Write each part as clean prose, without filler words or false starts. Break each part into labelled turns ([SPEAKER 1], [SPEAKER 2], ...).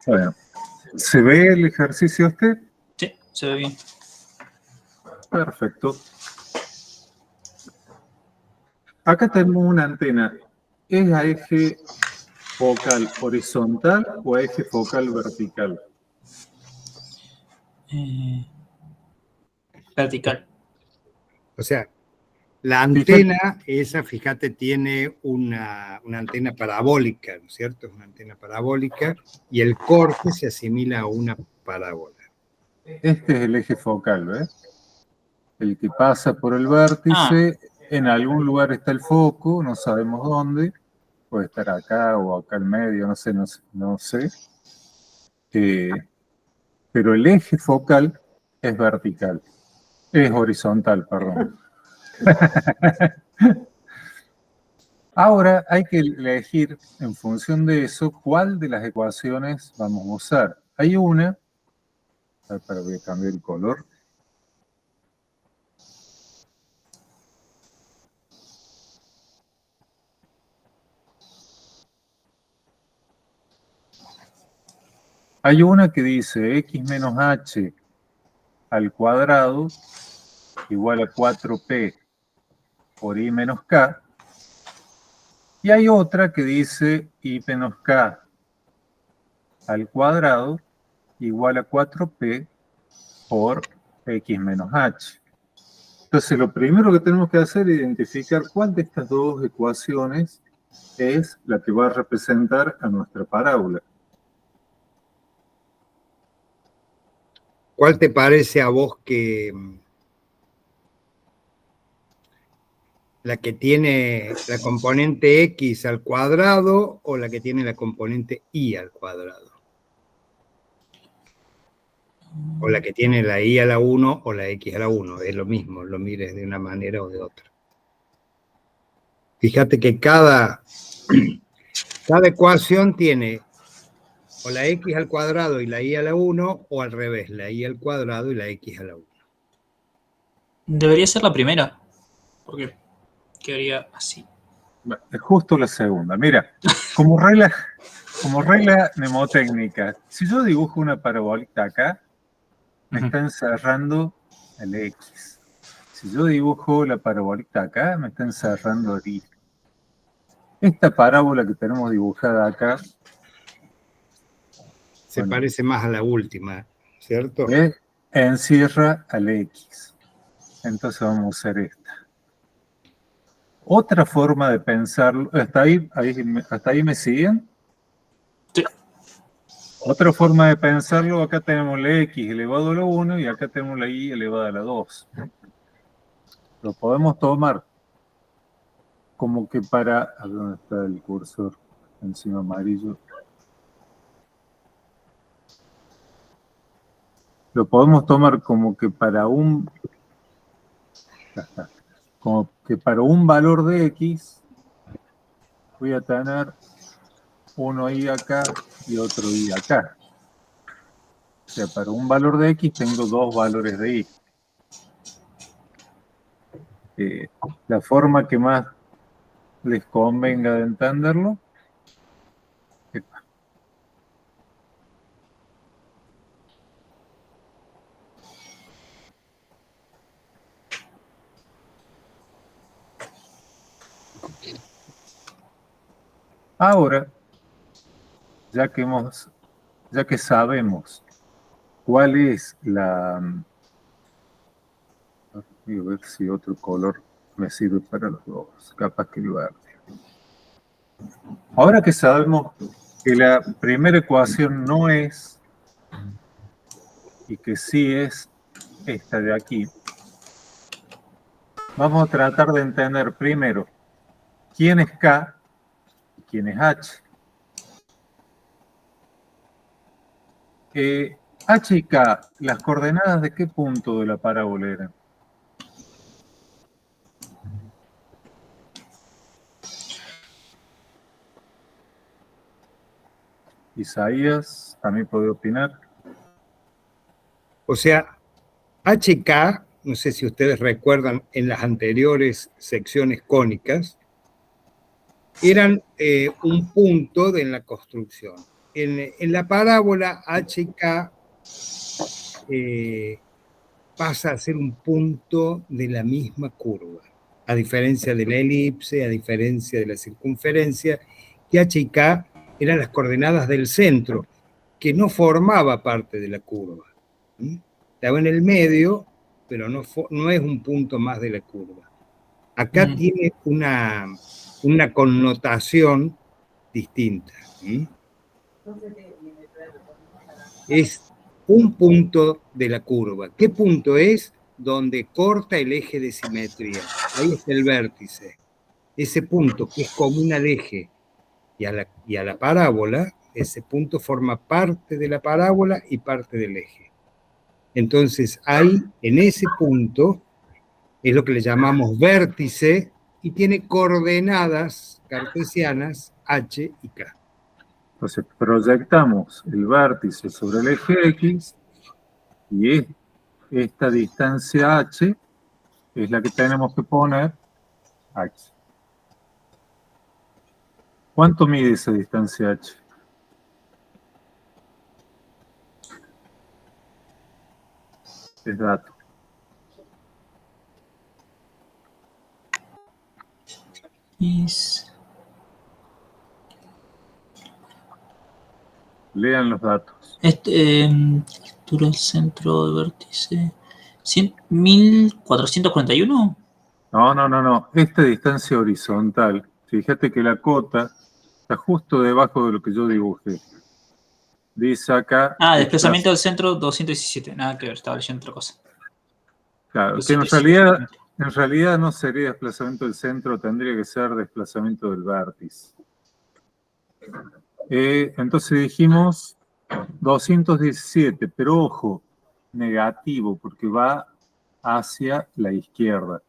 [SPEAKER 1] Bueno, ¿se ve el ejercicio este?
[SPEAKER 2] Sí, se ve bien.
[SPEAKER 1] Perfecto. Acá tenemos una antena. ¿Es a eje focal horizontal o a eje focal vertical?
[SPEAKER 2] Vertical.
[SPEAKER 3] O sea, la antena esa, fíjate, tiene una antena parabólica, ¿no es cierto? Es una antena parabólica y el corte se asimila a una parábola.
[SPEAKER 1] Este es el eje focal, ¿ves? El que pasa por el vértice, en algún lugar está el foco, no sabemos dónde, puede estar acá o acá en medio, no sé. Pero el eje focal es vertical, es horizontal, perdón. Ahora hay que elegir, en función de eso, cuál de las ecuaciones vamos a usar. Hay una, voy a cambiar el color. Hay una que dice x menos h al cuadrado igual a 4p por i menos k. Y hay otra que dice i menos k al cuadrado igual a 4p por x menos h. Entonces, lo primero que tenemos que hacer es identificar cuál de estas dos ecuaciones es la que va a representar a nuestra parábola.
[SPEAKER 3] ¿Cuál te parece a vos que la que tiene la componente x al cuadrado o la que tiene la componente y al cuadrado? O la que tiene la y a la 1 o la x a la 1, es lo mismo, lo mires de una manera o de otra. Fíjate que cada ecuación tiene o la x al cuadrado y la y a la 1, o al revés, la y al cuadrado y la x a la 1.
[SPEAKER 2] Debería ser la primera, porque quedaría así.
[SPEAKER 1] Es justo la segunda. Mira, como regla mnemotécnica, si yo dibujo una parabolita acá, me está encerrando el x. Si yo dibujo la parabolita acá, me está encerrando el y. Esta parábola que tenemos dibujada acá
[SPEAKER 3] se parece más a la última, ¿cierto?
[SPEAKER 1] Encierra al x. Entonces vamos a usar esta. Otra forma de pensarlo, ¿hasta ahí me siguen?
[SPEAKER 2] Sí.
[SPEAKER 1] Otra forma de pensarlo, acá tenemos la x elevado a la 1 y acá tenemos la y elevada a la 2. Lo podemos tomar como que para... ¿Dónde está el cursor? Encima amarillo. Lo podemos tomar como que para un... Como que para un valor de x voy a tener uno y acá y otro y acá. O sea, para un valor de x tengo dos valores de y. La forma que más les convenga de entenderlo. Ahora, ya que sabemos cuál es la... Voy a ver si otro color me sirve para los dos. Capaz que el verde. Ahora que sabemos que la primera ecuación no es y que sí es esta de aquí, vamos a tratar de entender primero quién es K y quién es H. H y K, ¿las coordenadas de qué punto de la parábola eran? Isaías también puede opinar.
[SPEAKER 3] O sea, H y K, no sé si ustedes recuerdan en las anteriores secciones cónicas, eran un punto de la construcción. en la parábola H y K pasa a ser un punto de la misma curva, a diferencia de la elipse, a diferencia de la circunferencia, que H y K eran las coordenadas del centro, que no formaba parte de la curva. Estaba en el medio, pero no es un punto más de la curva. Acá tiene una connotación distinta. Es un punto de la curva. ¿Qué punto es? Donde corta el eje de simetría. Ahí está el vértice. Ese punto que es común al eje y a la parábola, ese punto forma parte de la parábola y parte del eje. Entonces, ahí, en ese punto, es lo que le llamamos vértice y tiene coordenadas cartesianas H y K.
[SPEAKER 1] Entonces proyectamos el vértice sobre el eje X y esta distancia H es la que tenemos que poner aquí. ¿Cuánto mide esa distancia H? Es dato. Lean los datos.
[SPEAKER 2] Altura del centro de vértice. 1441.
[SPEAKER 1] No. Esta distancia horizontal, fíjate que la cota está justo debajo de lo que yo dibujé. Dice acá...
[SPEAKER 2] Desplazamiento del centro 217. Nada que ver, estaba leyendo otra cosa.
[SPEAKER 1] Claro, que en realidad no sería desplazamiento del centro, tendría que ser desplazamiento del vértice. Entonces dijimos 217, pero ojo, negativo, porque va hacia la izquierda.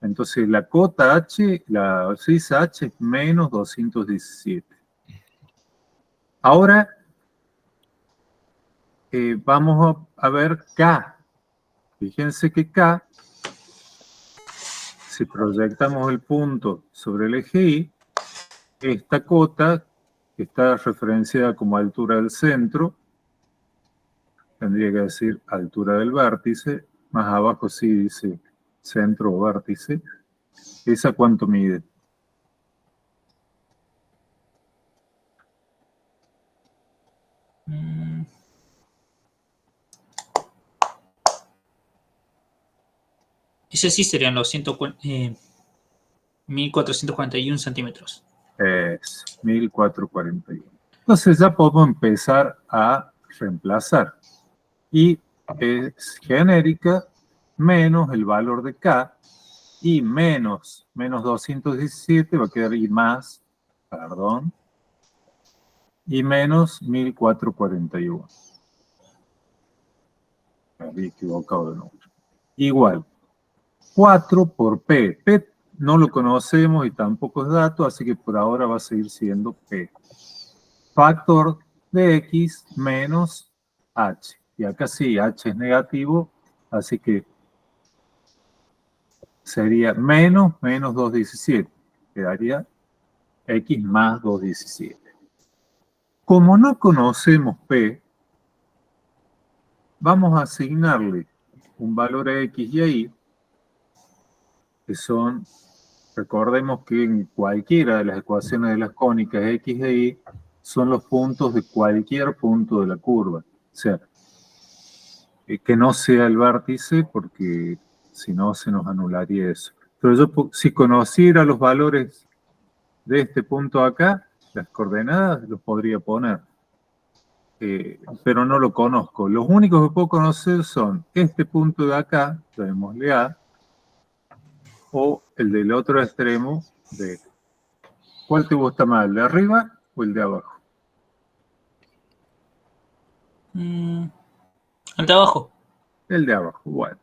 [SPEAKER 1] Entonces la cota H, la abscisa H es menos 217. Ahora vamos a ver K. Fíjense que K, si proyectamos el punto sobre el eje Y, esta cota, que está referenciada como altura del centro, tendría que decir altura del vértice, más abajo sí dice centro o vértice. ¿Esa cuánto mide?
[SPEAKER 2] Ese sí serían los 1441 centímetros.
[SPEAKER 1] Es 1441. Entonces ya podemos empezar a reemplazar. Y es genérica menos el valor de K y menos 217 va a quedar y más, perdón, y menos 1441. Me había equivocado de número. Igual, 4 por P. P no lo conocemos y tampoco es dato, así que por ahora va a seguir siendo P. Factor de X menos H. Y acá sí, H es negativo, así que sería menos 217. Quedaría X más 217. Como no conocemos P, vamos a asignarle un valor a X y a Y, que son, recordemos que en cualquiera de las ecuaciones de las cónicas X e Y son los puntos de cualquier punto de la curva. O sea, que no sea el vértice, porque si no se nos anularía eso. Pero yo, si conociera los valores de este punto acá, las coordenadas los podría poner. Pero no lo conozco. Los únicos que puedo conocer son este punto de acá, llamémosle A, o el del otro extremo B. ¿Cuál te gusta más, el de arriba o el de abajo?
[SPEAKER 2] El de abajo.
[SPEAKER 1] El de abajo, bueno.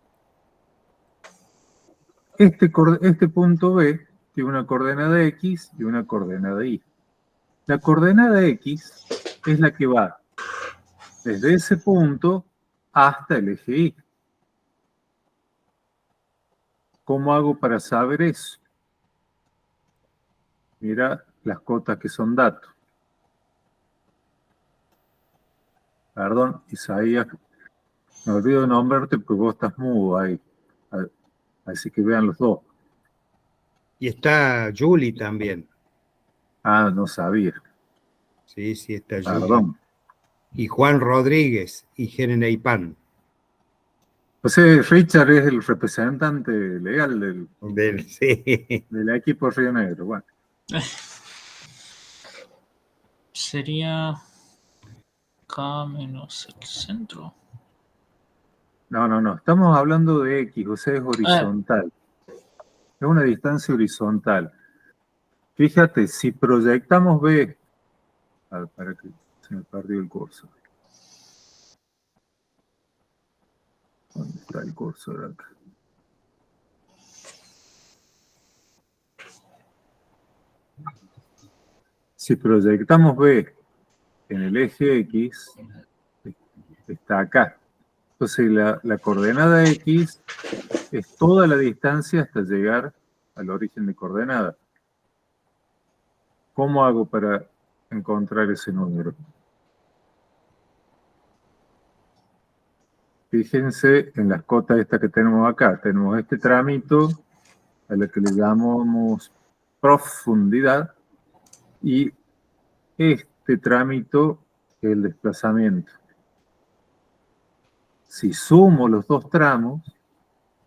[SPEAKER 1] Este punto B tiene una coordenada X y una coordenada Y. La coordenada X es la que va desde ese punto hasta el eje Y. ¿Cómo hago para saber eso? Mira las cotas que son datos. Perdón, Isaías, me olvido de nombrarte porque vos estás mudo ahí. Así que vean los dos.
[SPEAKER 3] Y está Julie también.
[SPEAKER 1] Ah, no sabía.
[SPEAKER 3] Sí, sí, está Julie.
[SPEAKER 1] Perdón.
[SPEAKER 3] Y Juan Rodríguez y Jeremy Pan.
[SPEAKER 1] Pues Richard es el representante legal
[SPEAKER 3] Sí.
[SPEAKER 1] del equipo Río Negro. Bueno,
[SPEAKER 2] Sería K menos el centro.
[SPEAKER 1] no. Estamos hablando de X, o sea, es horizontal. Es una distancia horizontal. Fíjate, si proyectamos B, para que se me perdió el cursor. ¿Dónde está el cursor acá? Si proyectamos B en el eje X, está acá. Entonces la coordenada X es toda la distancia hasta llegar al origen de coordenada. ¿Cómo hago para encontrar ese número? Fíjense en las cotas esta que tenemos acá. Tenemos este trámite a la que le llamamos profundidad y este trámite es el desplazamiento. Si sumo los dos tramos,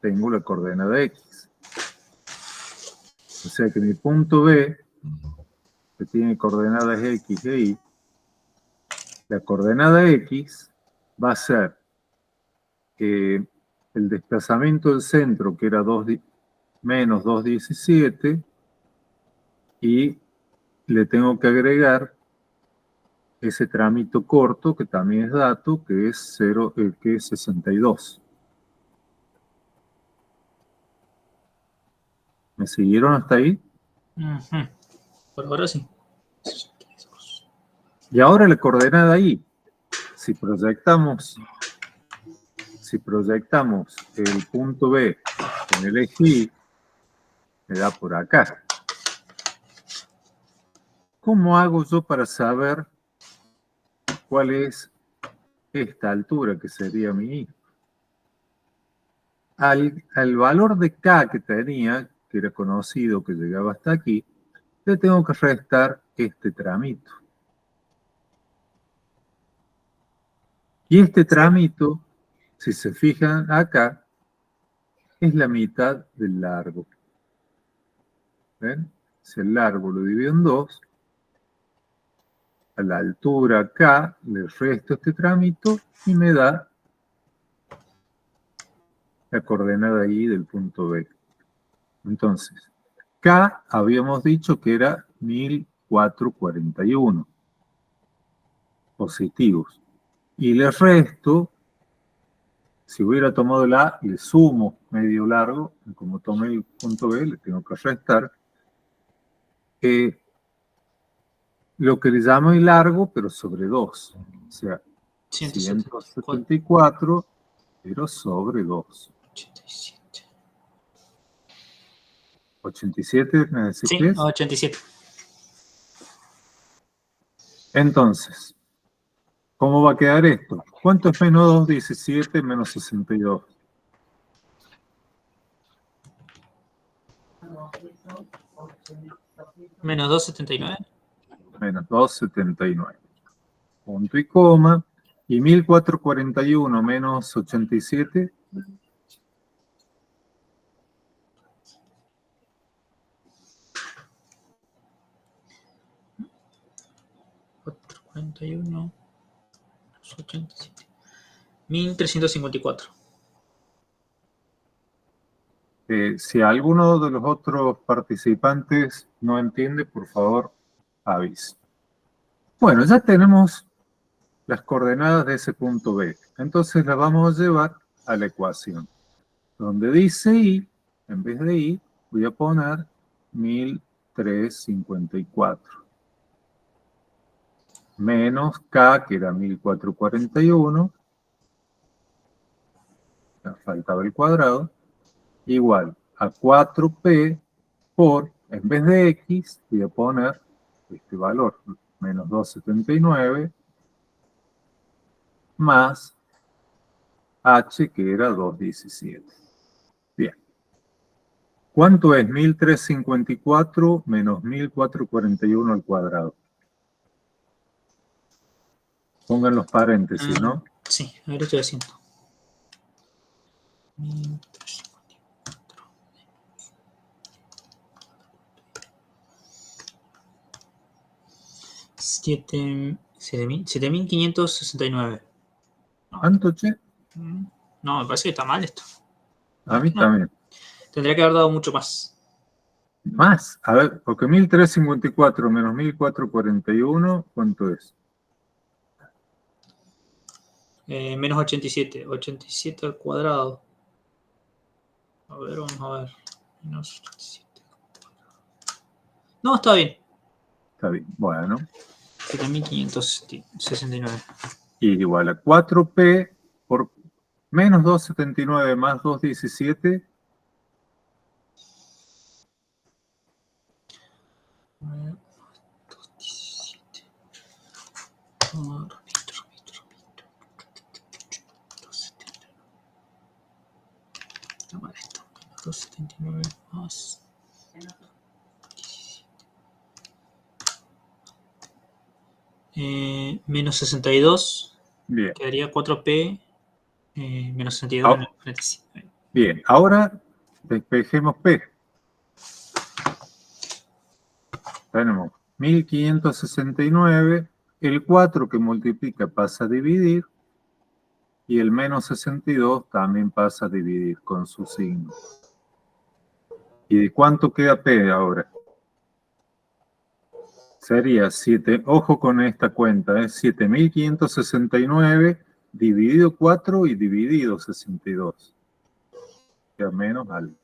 [SPEAKER 1] tengo la coordenada X. O sea que mi punto B, que tiene coordenadas X e Y, la coordenada X va a ser el desplazamiento del centro, que era menos 2,17, y le tengo que agregar ese trámite corto, que también es dato, que es 62. ¿Me siguieron hasta ahí?
[SPEAKER 2] Ujú. Por ahora sí.
[SPEAKER 1] Y ahora la coordenada Y. Si proyectamos el punto B en el eje Y, me da por acá. ¿Cómo hago yo para saber cuál es esta altura que sería mi I? Al valor de K que tenía, que era conocido, que llegaba hasta aquí, le tengo que restar este tramito. Y este tramito, si se fijan acá, es la mitad del largo. ¿Ven? Si el largo lo divido en 2, a la altura K le resto este tramito y me da la coordenada I del punto B. Entonces, K habíamos dicho que era 1441 positivos. Y le resto, si hubiera tomado la A, le sumo medio largo, y como tomé el punto B, le tengo que restar lo que le llamo el largo, pero sobre 2. O sea, 174, pero sobre 2.
[SPEAKER 2] 87.
[SPEAKER 1] 87, ¿me decís
[SPEAKER 2] Sí,
[SPEAKER 1] qué es?
[SPEAKER 2] 87.
[SPEAKER 1] Entonces, ¿cómo va a quedar esto? ¿Cuánto es menos 2,17 menos 62?
[SPEAKER 2] Menos 279.
[SPEAKER 1] Menos 2,79. Punto y coma. Y 1441 menos 87.
[SPEAKER 2] 441. 87. 1354.
[SPEAKER 1] Si alguno de los otros participantes no entiende, por favor, avise. Bueno, ya tenemos las coordenadas de ese punto B. Entonces las vamos a llevar a la ecuación. Donde dice I, en vez de I, voy a poner 1354. Menos K, que era 1441. Me faltaba el cuadrado. Igual a 4P por, en vez de X, voy a poner este valor, menos 279, más H, que era 217. Bien. ¿Cuánto es 1354 menos 1441 al cuadrado? Pongan los paréntesis, ¿no?
[SPEAKER 2] Sí, a ver, estoy haciendo. 1354. 7569.
[SPEAKER 1] ¿Cuánto, che?
[SPEAKER 2] No, me parece que está mal esto.
[SPEAKER 1] A mí
[SPEAKER 2] No.
[SPEAKER 1] también.
[SPEAKER 2] Tendría que haber dado mucho más.
[SPEAKER 1] Más, a ver, porque 1354 menos 1441, ¿cuánto es?
[SPEAKER 2] Menos 87. 87 al cuadrado. A ver, vamos a ver. Menos 87 al cuadrado. No, está bien.
[SPEAKER 1] Está bien, bueno.
[SPEAKER 2] 7569.
[SPEAKER 1] Y igual a 4P por menos 279 más 217.
[SPEAKER 2] Más 217. Está mal esto. 279 más. Menos 62.
[SPEAKER 1] Bien.
[SPEAKER 2] Quedaría 4P. Menos 62 menos 45.
[SPEAKER 1] Bien, ahora despejemos P. Tenemos 1569, el 4 que multiplica pasa a dividir y el menos 62 también pasa a dividir con su signo. ¿Y de cuánto queda P ahora? Sería 7, ojo con esta cuenta, es 7569 dividido 4 y dividido 62. Queda menos algo.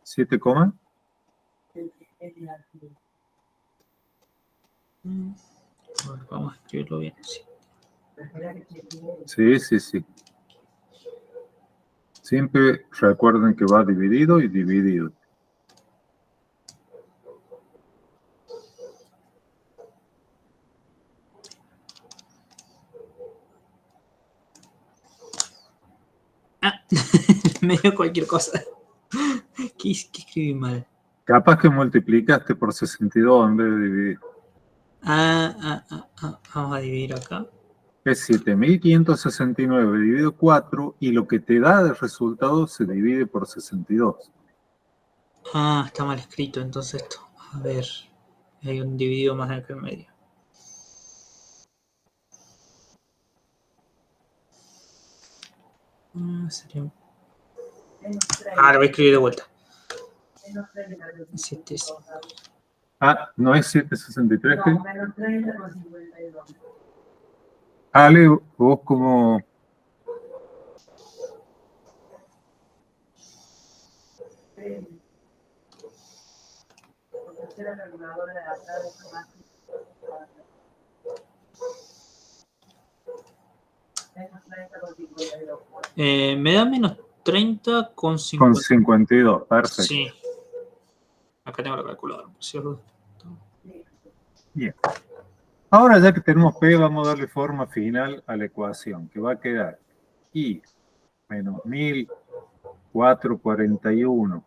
[SPEAKER 1] 7,
[SPEAKER 2] Vamos a escribirlo bien.
[SPEAKER 1] Sí. Siempre recuerden que va dividido y dividido.
[SPEAKER 2] Me dio cualquier cosa. ¿Qué escribí mal?
[SPEAKER 1] Capaz que multiplicaste por 62 en vez de dividir.
[SPEAKER 2] Vamos a dividir acá.
[SPEAKER 1] Es 7569 dividido 4 y lo que te da de resultado se divide por 62.
[SPEAKER 2] Está mal escrito entonces esto. A ver. Hay un dividido más acá en medio. Sería... lo voy a escribir de vuelta. 7,
[SPEAKER 1] ¿No es 763? No, menos 30 con 52. Ale, vos como...
[SPEAKER 2] me da menos 30 con 52.
[SPEAKER 1] Con 52, perfecto.
[SPEAKER 2] Sí. Acá tengo la calculadora, por cierto.
[SPEAKER 1] Bien. Ahora ya que tenemos P, vamos a darle forma final a la ecuación, que va a quedar I menos 1441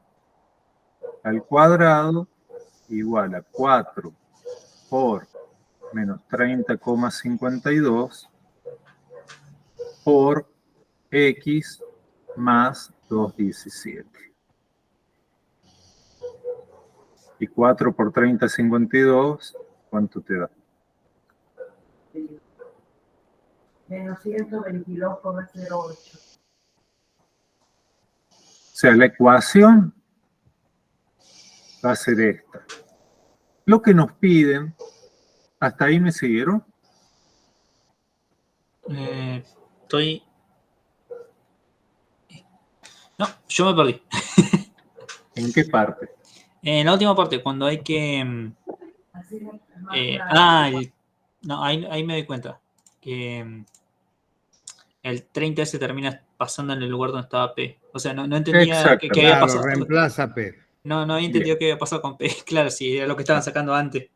[SPEAKER 1] al cuadrado igual a 4 por menos 30,52 por X más 217. Y 4 por 30, 52, ¿cuánto te da?
[SPEAKER 4] Menos 122,08.
[SPEAKER 1] O sea, la ecuación va a ser esta. Lo que nos piden, ¿hasta ahí me siguieron?
[SPEAKER 2] Estoy... No, yo me perdí.
[SPEAKER 1] ¿En qué parte?
[SPEAKER 2] En la última parte, cuando hay que... no, ahí me doy cuenta. Que el 30 se termina pasando en el lugar donde estaba P. O sea, no entendía qué había
[SPEAKER 3] Claro,
[SPEAKER 2] pasado.
[SPEAKER 3] reemplaza P.
[SPEAKER 2] No había entendido qué había pasado con P. Claro, sí, era lo que estaban sacando antes.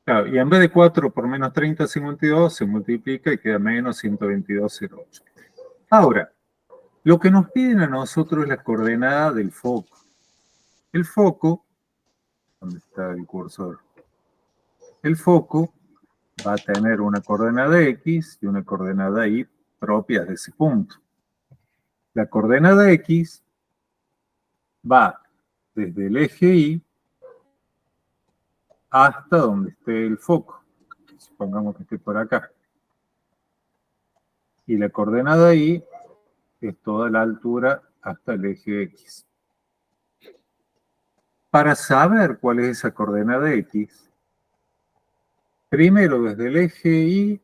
[SPEAKER 1] Claro, y en vez de 4 por menos 30, 52, se multiplica y queda menos 122,08. Ahora, lo que nos piden a nosotros es la coordenada del foco. El foco, ¿dónde está el cursor? El foco va a tener una coordenada X y una coordenada Y propias de ese punto. La coordenada X va desde el eje Y hasta donde esté el foco. Supongamos que esté por acá. Y la coordenada Y es toda la altura hasta el eje X. Para saber cuál es esa coordenada X, primero desde el eje Y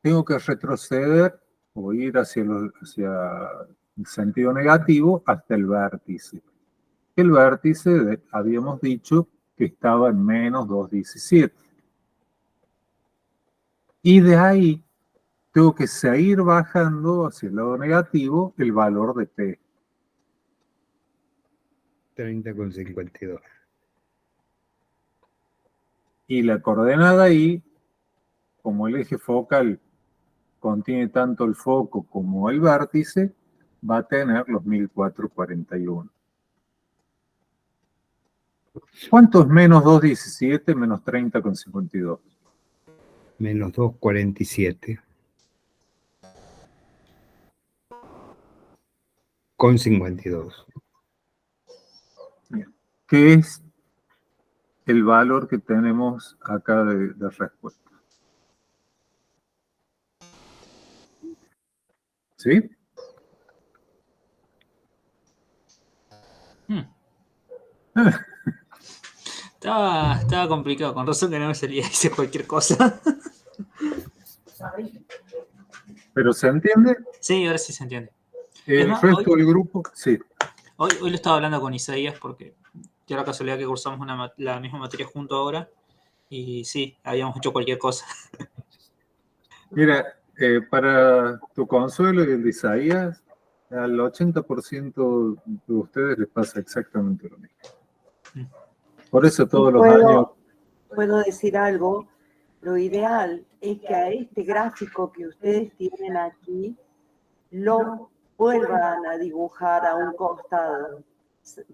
[SPEAKER 1] tengo que retroceder o ir hacia el sentido negativo hasta el vértice. El vértice, habíamos dicho que estaba en menos 2,17. Y de ahí tengo que seguir bajando hacia el lado negativo el valor de P.
[SPEAKER 3] 30,52.
[SPEAKER 1] Y la coordenada Y, como el eje focal contiene tanto el foco como el vértice, va a tener los 1441. ¿Cuánto es menos 2,17 menos 30,52?
[SPEAKER 3] Menos 2,47. Con 52.
[SPEAKER 1] Bien. ¿Qué es el valor que tenemos acá de respuesta? ¿Sí?
[SPEAKER 2] Estaba complicado, con razón que no me salía, hice cualquier cosa.
[SPEAKER 1] ¿Pero se entiende?
[SPEAKER 2] Sí, ahora sí se entiende.
[SPEAKER 1] El
[SPEAKER 2] más,
[SPEAKER 1] resto del grupo, sí.
[SPEAKER 2] Hoy lo estaba hablando con Isaías porque dio la casualidad que cursamos la misma materia junto ahora y sí, habíamos hecho cualquier cosa.
[SPEAKER 1] Mira, para tu consuelo y el de Isaías, al 80% de ustedes les pasa exactamente lo mismo. Por eso todos los años...
[SPEAKER 4] Puedo decir algo. Lo ideal es que a este gráfico que ustedes tienen aquí lo vuelvan a dibujar a un costado.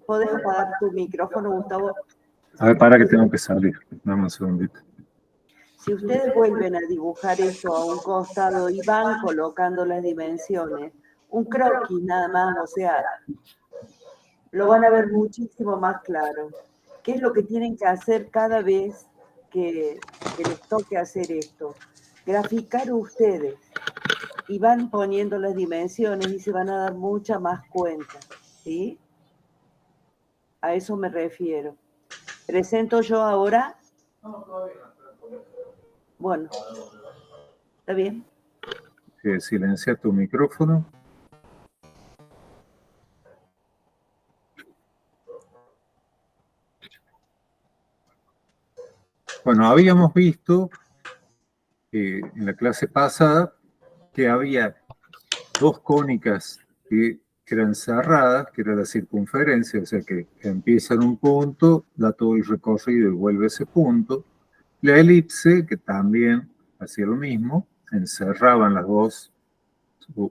[SPEAKER 4] ¿Podés apagar tu micrófono, Gustavo?
[SPEAKER 1] A ver, para que tengo que salir. Dame un segundito.
[SPEAKER 4] Si ustedes vuelven a dibujar esto a un costado y van colocando las dimensiones, un croquis nada más, o sea, lo van a ver muchísimo más claro. ¿Qué es lo que tienen que hacer cada vez que les toque hacer esto? Graficar ustedes y van poniendo las dimensiones y se van a dar mucha más cuenta, ¿sí? A eso me refiero. ¿Presento yo ahora? Bueno, ¿está bien?
[SPEAKER 1] Silencia tu micrófono. Bueno, habíamos visto en la clase pasada que había dos cónicas que eran cerradas, que era la circunferencia, o sea que empieza en un punto, da todo el recorrido y vuelve a ese punto. La elipse, que también hacía lo mismo, encerraban las dos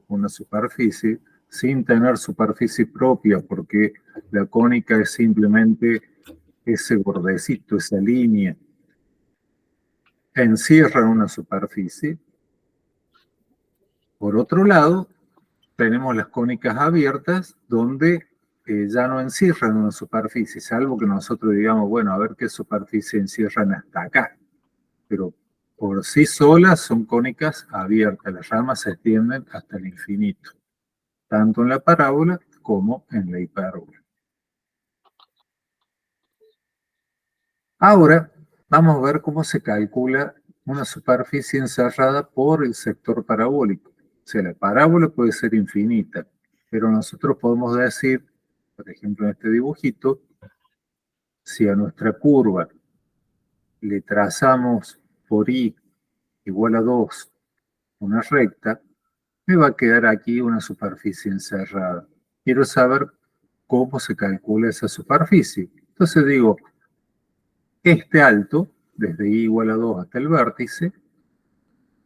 [SPEAKER 1] una superficie, sin tener superficie propia, porque la cónica es simplemente ese bordecito, esa línea. Encierran una superficie. Por otro lado, tenemos las cónicas abiertas, donde ya no encierran una superficie, salvo que nosotros digamos, bueno, a ver qué superficie encierran hasta acá. Pero por sí solas son cónicas abiertas, las ramas se extienden hasta el infinito, tanto en la parábola como en la hipérbola. Ahora vamos a ver cómo se calcula una superficie encerrada por el sector parabólico. O sea, la parábola puede ser infinita, pero nosotros podemos decir, por ejemplo en este dibujito, si a nuestra curva le trazamos por I igual a 2 una recta, me va a quedar aquí una superficie encerrada. Quiero saber cómo se calcula esa superficie. Entonces digo, este alto desde i igual a 2 hasta el vértice,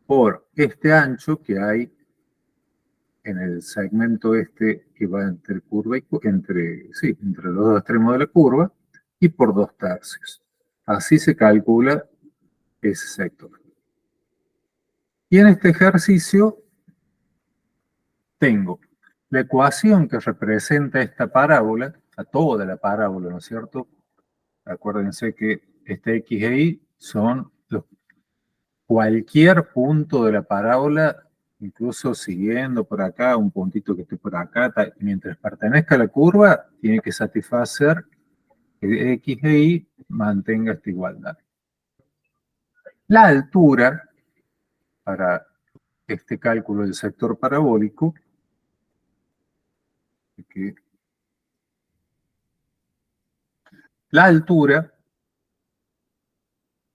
[SPEAKER 1] por este ancho que hay en el segmento este que va entre curva y entre los dos extremos de la curva, y por 2/3. Así se calcula ese sector. Y en este ejercicio tengo la ecuación que representa esta parábola, a toda la parábola, ¿no es cierto? Acuérdense que este x e y son cualquier punto de la parábola, incluso siguiendo por acá, un puntito que esté por acá, mientras pertenezca a la curva, tiene que satisfacer que x e y mantenga esta igualdad. La altura para este cálculo del sector parabólico, la altura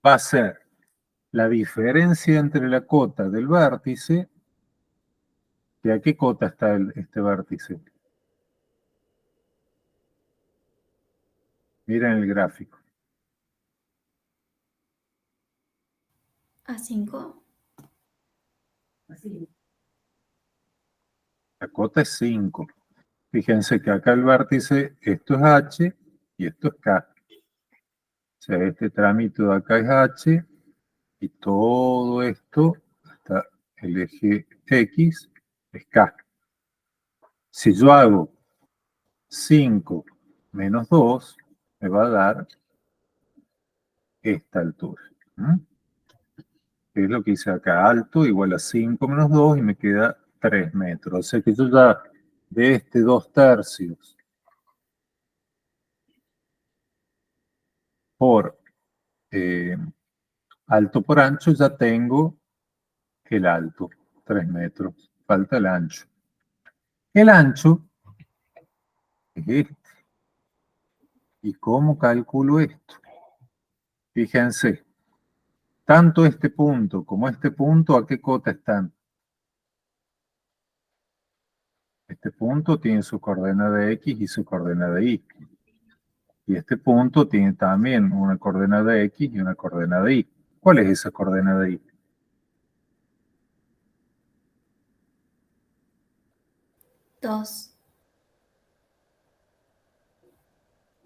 [SPEAKER 1] va a ser la diferencia entre la cota del vértice. ¿Y a qué cota está este vértice? Miren el gráfico.
[SPEAKER 5] A 5.
[SPEAKER 1] La cota es 5. Fíjense que acá el vértice, esto es H y esto es K. O sea, este trámite de acá es H y todo esto, hasta el eje X, es K. Si yo hago 5 menos 2, me va a dar esta altura. Es lo que hice acá, alto igual a 5 menos 2 y me queda 3 metros. O sea que yo ya de este 2/3 por alto por ancho ya tengo el alto, 3 metros. Falta el ancho. El ancho es este. ¿Y cómo calculo esto? Fíjense, tanto este punto como este punto, ¿a qué cota están? Este punto tiene su coordenada X y su coordenada Y. Y este punto tiene también una coordenada X y una coordenada Y. ¿Cuál es esa coordenada Y?
[SPEAKER 5] 2.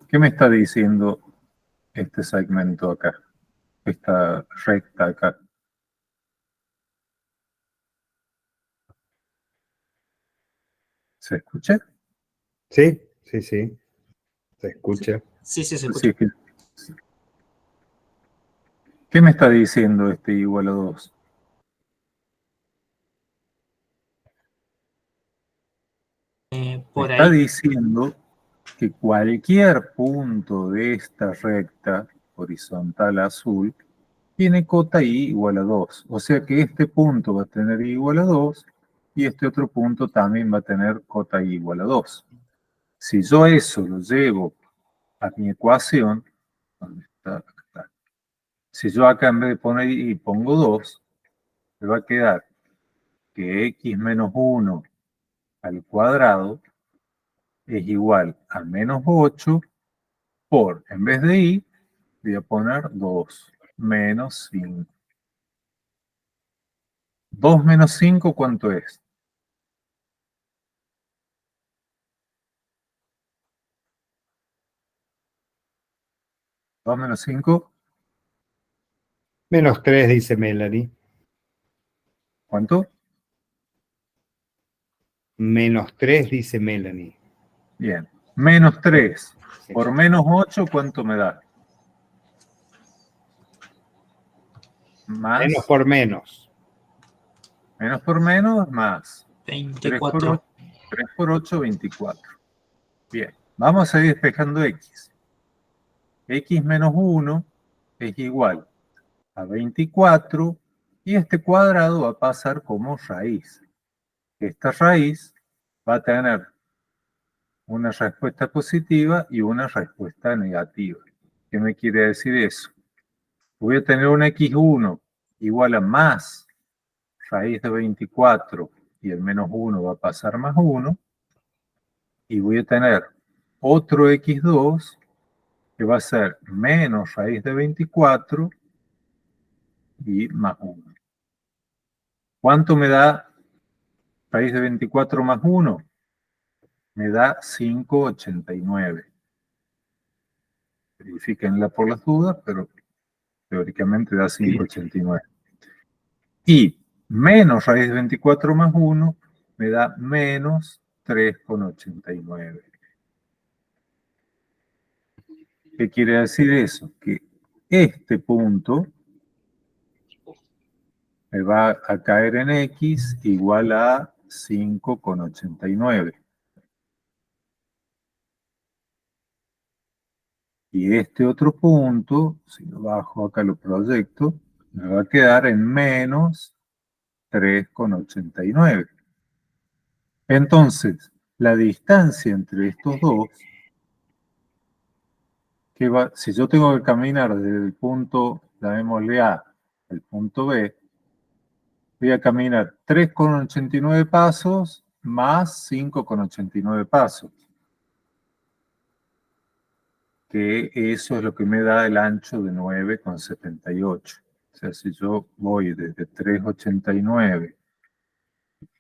[SPEAKER 1] ¿Qué me está diciendo este segmento acá? Esta recta acá. ¿Se escucha?
[SPEAKER 3] Sí, sí, sí. Se escucha.
[SPEAKER 2] Sí, se
[SPEAKER 1] Sí,
[SPEAKER 2] escucha.
[SPEAKER 1] ¿Qué me está diciendo este igual a 2?
[SPEAKER 2] Por
[SPEAKER 1] Está
[SPEAKER 2] ahí.
[SPEAKER 1] diciendo que cualquier punto de esta recta horizontal azul tiene cota i igual a 2. O sea que este punto va a tener i igual a 2 y este otro punto también va a tener cota i igual a 2. Si yo eso lo llevo a mi ecuación, ¿dónde está? Acá está. Si yo acá en vez de poner i pongo 2, me va a quedar que x menos 1 al cuadrado es igual a menos 8 por, en vez de i, voy a poner 2 menos 5. 2 menos 5, ¿cuánto es? ¿2 menos 5?
[SPEAKER 3] Menos 3, dice Melanie.
[SPEAKER 1] ¿Cuánto?
[SPEAKER 3] Menos 3, dice Melanie.
[SPEAKER 1] Bien. Menos 3
[SPEAKER 3] Sí.
[SPEAKER 1] por menos 8, ¿cuánto me da? Más.
[SPEAKER 3] Menos por menos.
[SPEAKER 1] Menos por menos, más.
[SPEAKER 2] 24.
[SPEAKER 1] 3 por 8, 24. Bien. Vamos a ir despejando x. X menos 1 es igual a 24 y este cuadrado va a pasar como raíz. Esta raíz va a tener una respuesta positiva y una respuesta negativa. ¿Qué me quiere decir eso? Voy a tener un x1 igual a más raíz de 24 y el menos 1 va a pasar más 1 y voy a tener otro x2 que va a ser menos raíz de 24 y más 1. ¿Cuánto me da raíz de 24 más 1? Me da 5,89. Verifíquenla por las dudas, pero teóricamente da 5,89. Y menos raíz de 24 más 1 me da menos 3,89. ¿Qué quiere decir eso? Que este punto me va a caer en X igual a 5,89. Y este otro punto, si lo bajo acá lo proyecto, me va a quedar en menos 3,89. Entonces, la distancia entre estos dos, si yo tengo que caminar desde el punto, llamémosle A, al punto B, voy a caminar 3,89 pasos más 5,89 pasos. Que eso es lo que me da el ancho de 9,78. O sea, si yo voy desde 3,89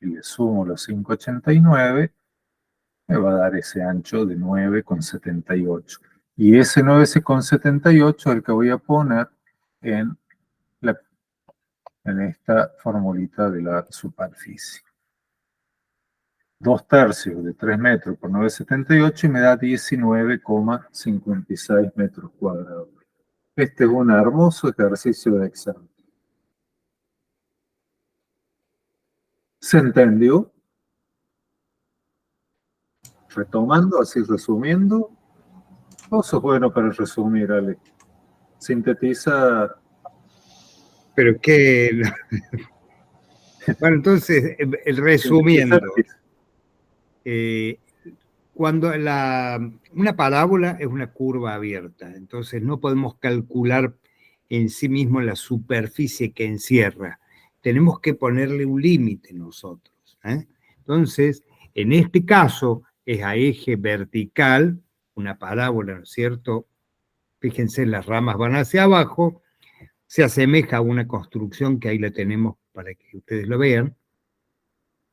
[SPEAKER 1] y le sumo los 5,89, me va a dar ese ancho de 9,78. Y ese 9,78 es el que voy a poner en esta formulita de la superficie. 2/3 de 3 metros por 9,78 y me da 19,56 metros cuadrados. Este es un hermoso ejercicio de examen. ¿Se entendió? Retomando, así resumiendo. Vos sos bueno para resumir, Ale. Sintetiza.
[SPEAKER 3] Pero que... Bueno, entonces, resumiendo, cuando una parábola es una curva abierta, entonces no podemos calcular en sí mismo la superficie que encierra. Tenemos que ponerle un límite nosotros, ¿eh? Entonces, en este caso es a eje vertical, una parábola, ¿no es cierto? Fíjense, las ramas van hacia abajo, se asemeja a una construcción que ahí la tenemos para que ustedes lo vean.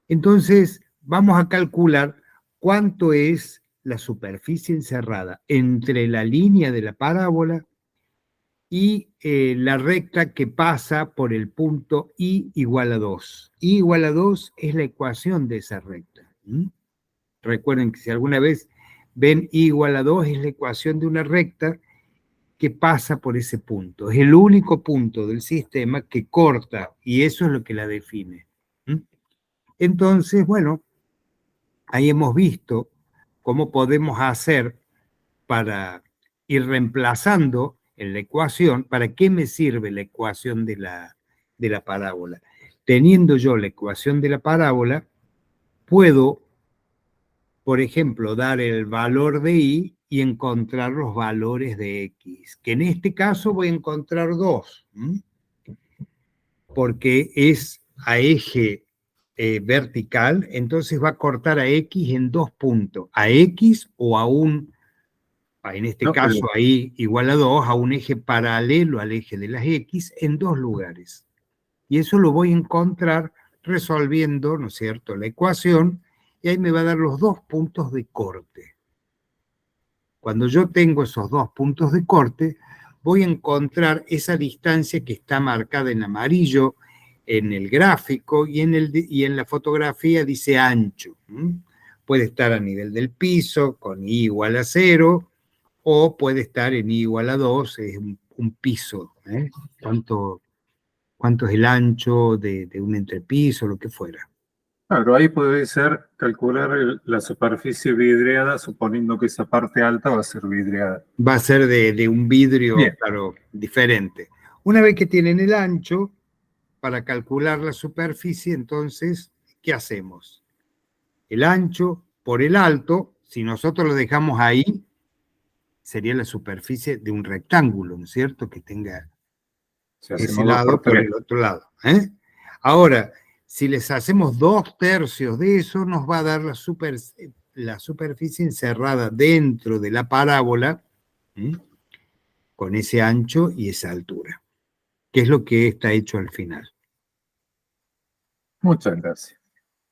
[SPEAKER 3] Entonces, vamos a calcular cuánto es la superficie encerrada entre la línea de la parábola y la recta que pasa por el punto I igual a 2. I igual a 2 es la ecuación de esa recta. Recuerden que si alguna vez ven I igual a 2 es la ecuación de una recta que pasa por ese punto. Es el único punto del sistema que corta y eso es lo que la define. Entonces, bueno, ahí hemos visto cómo podemos hacer para ir reemplazando en la ecuación. ¿Para qué me sirve la ecuación de la parábola? Teniendo yo la ecuación de la parábola, puedo, por ejemplo, dar el valor de y encontrar los valores de x, que en este caso voy a encontrar 2, porque es a eje vertical, entonces va a cortar a x en 2 puntos, a x o a en este caso ahí igual a 2, a un eje paralelo al eje de las x en 2 lugares. Y eso lo voy a encontrar resolviendo, ¿no es cierto?, la ecuación, y ahí me va a dar los 2 puntos de corte. Cuando yo tengo esos 2 puntos de corte, voy a encontrar esa distancia que está marcada en amarillo en el gráfico y en la fotografía dice ancho. Puede estar a nivel del piso con I igual a 0 o puede estar en I igual a 2, es un piso. ¿Cuánto es el ancho de un entrepiso, lo que fuera?
[SPEAKER 1] Claro, ahí puede ser calcular la superficie vidriada, suponiendo que esa parte alta va a ser vidriada.
[SPEAKER 3] Va a ser de un vidrio, claro, diferente. Una vez que tienen el ancho, para calcular la superficie, entonces, ¿qué hacemos? El ancho por el alto, si nosotros lo dejamos ahí, sería la superficie de un rectángulo, ¿no es cierto? Que tenga ese lado por el otro lado. Ahora, si les hacemos 2/3 de eso, nos va a dar la superficie encerrada dentro de la parábola, con ese ancho y esa altura. que es lo que está hecho al final.
[SPEAKER 1] Muchas gracias.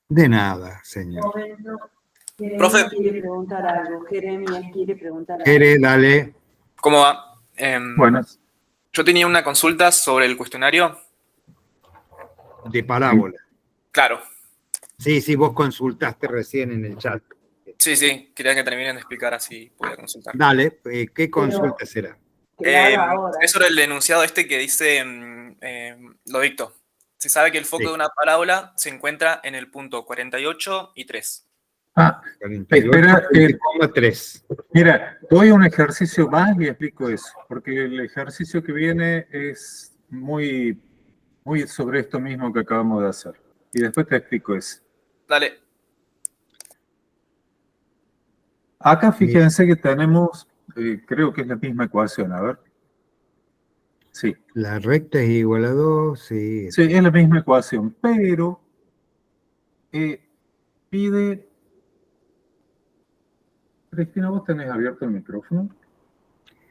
[SPEAKER 3] De nada, señor.
[SPEAKER 4] Jeremías quiere preguntar algo. Jeremías quiere preguntar algo.
[SPEAKER 3] Jere, dale.
[SPEAKER 6] ¿Cómo va?
[SPEAKER 1] Buenas.
[SPEAKER 6] Yo tenía una consulta sobre el cuestionario.
[SPEAKER 3] De parábola.
[SPEAKER 6] Claro,
[SPEAKER 3] Sí, vos consultaste recién en el chat.
[SPEAKER 6] sí, quería que terminen de explicar así podía consultar.
[SPEAKER 3] Dale, ¿qué consulta será?
[SPEAKER 4] Que la haga ahora.
[SPEAKER 6] Es sobre el enunciado este que dice, lo dicto. Se sabe que el foco
[SPEAKER 3] Sí.
[SPEAKER 6] de una parábola se encuentra en el punto 48 y 3.
[SPEAKER 1] Ah,
[SPEAKER 3] 48,
[SPEAKER 1] espera,
[SPEAKER 3] 20,3.
[SPEAKER 1] mira, doy un ejercicio más y explico eso, porque el ejercicio que viene es muy sobre esto mismo que acabamos de hacer. Y después te explico eso.
[SPEAKER 6] Dale.
[SPEAKER 1] Acá fíjense que tenemos, creo que es la misma ecuación, a ver. Sí,
[SPEAKER 3] La recta es igual a 2, sí.
[SPEAKER 1] sí, es la misma ecuación, pero pide... Cristina, ¿vos tenés abierto el micrófono?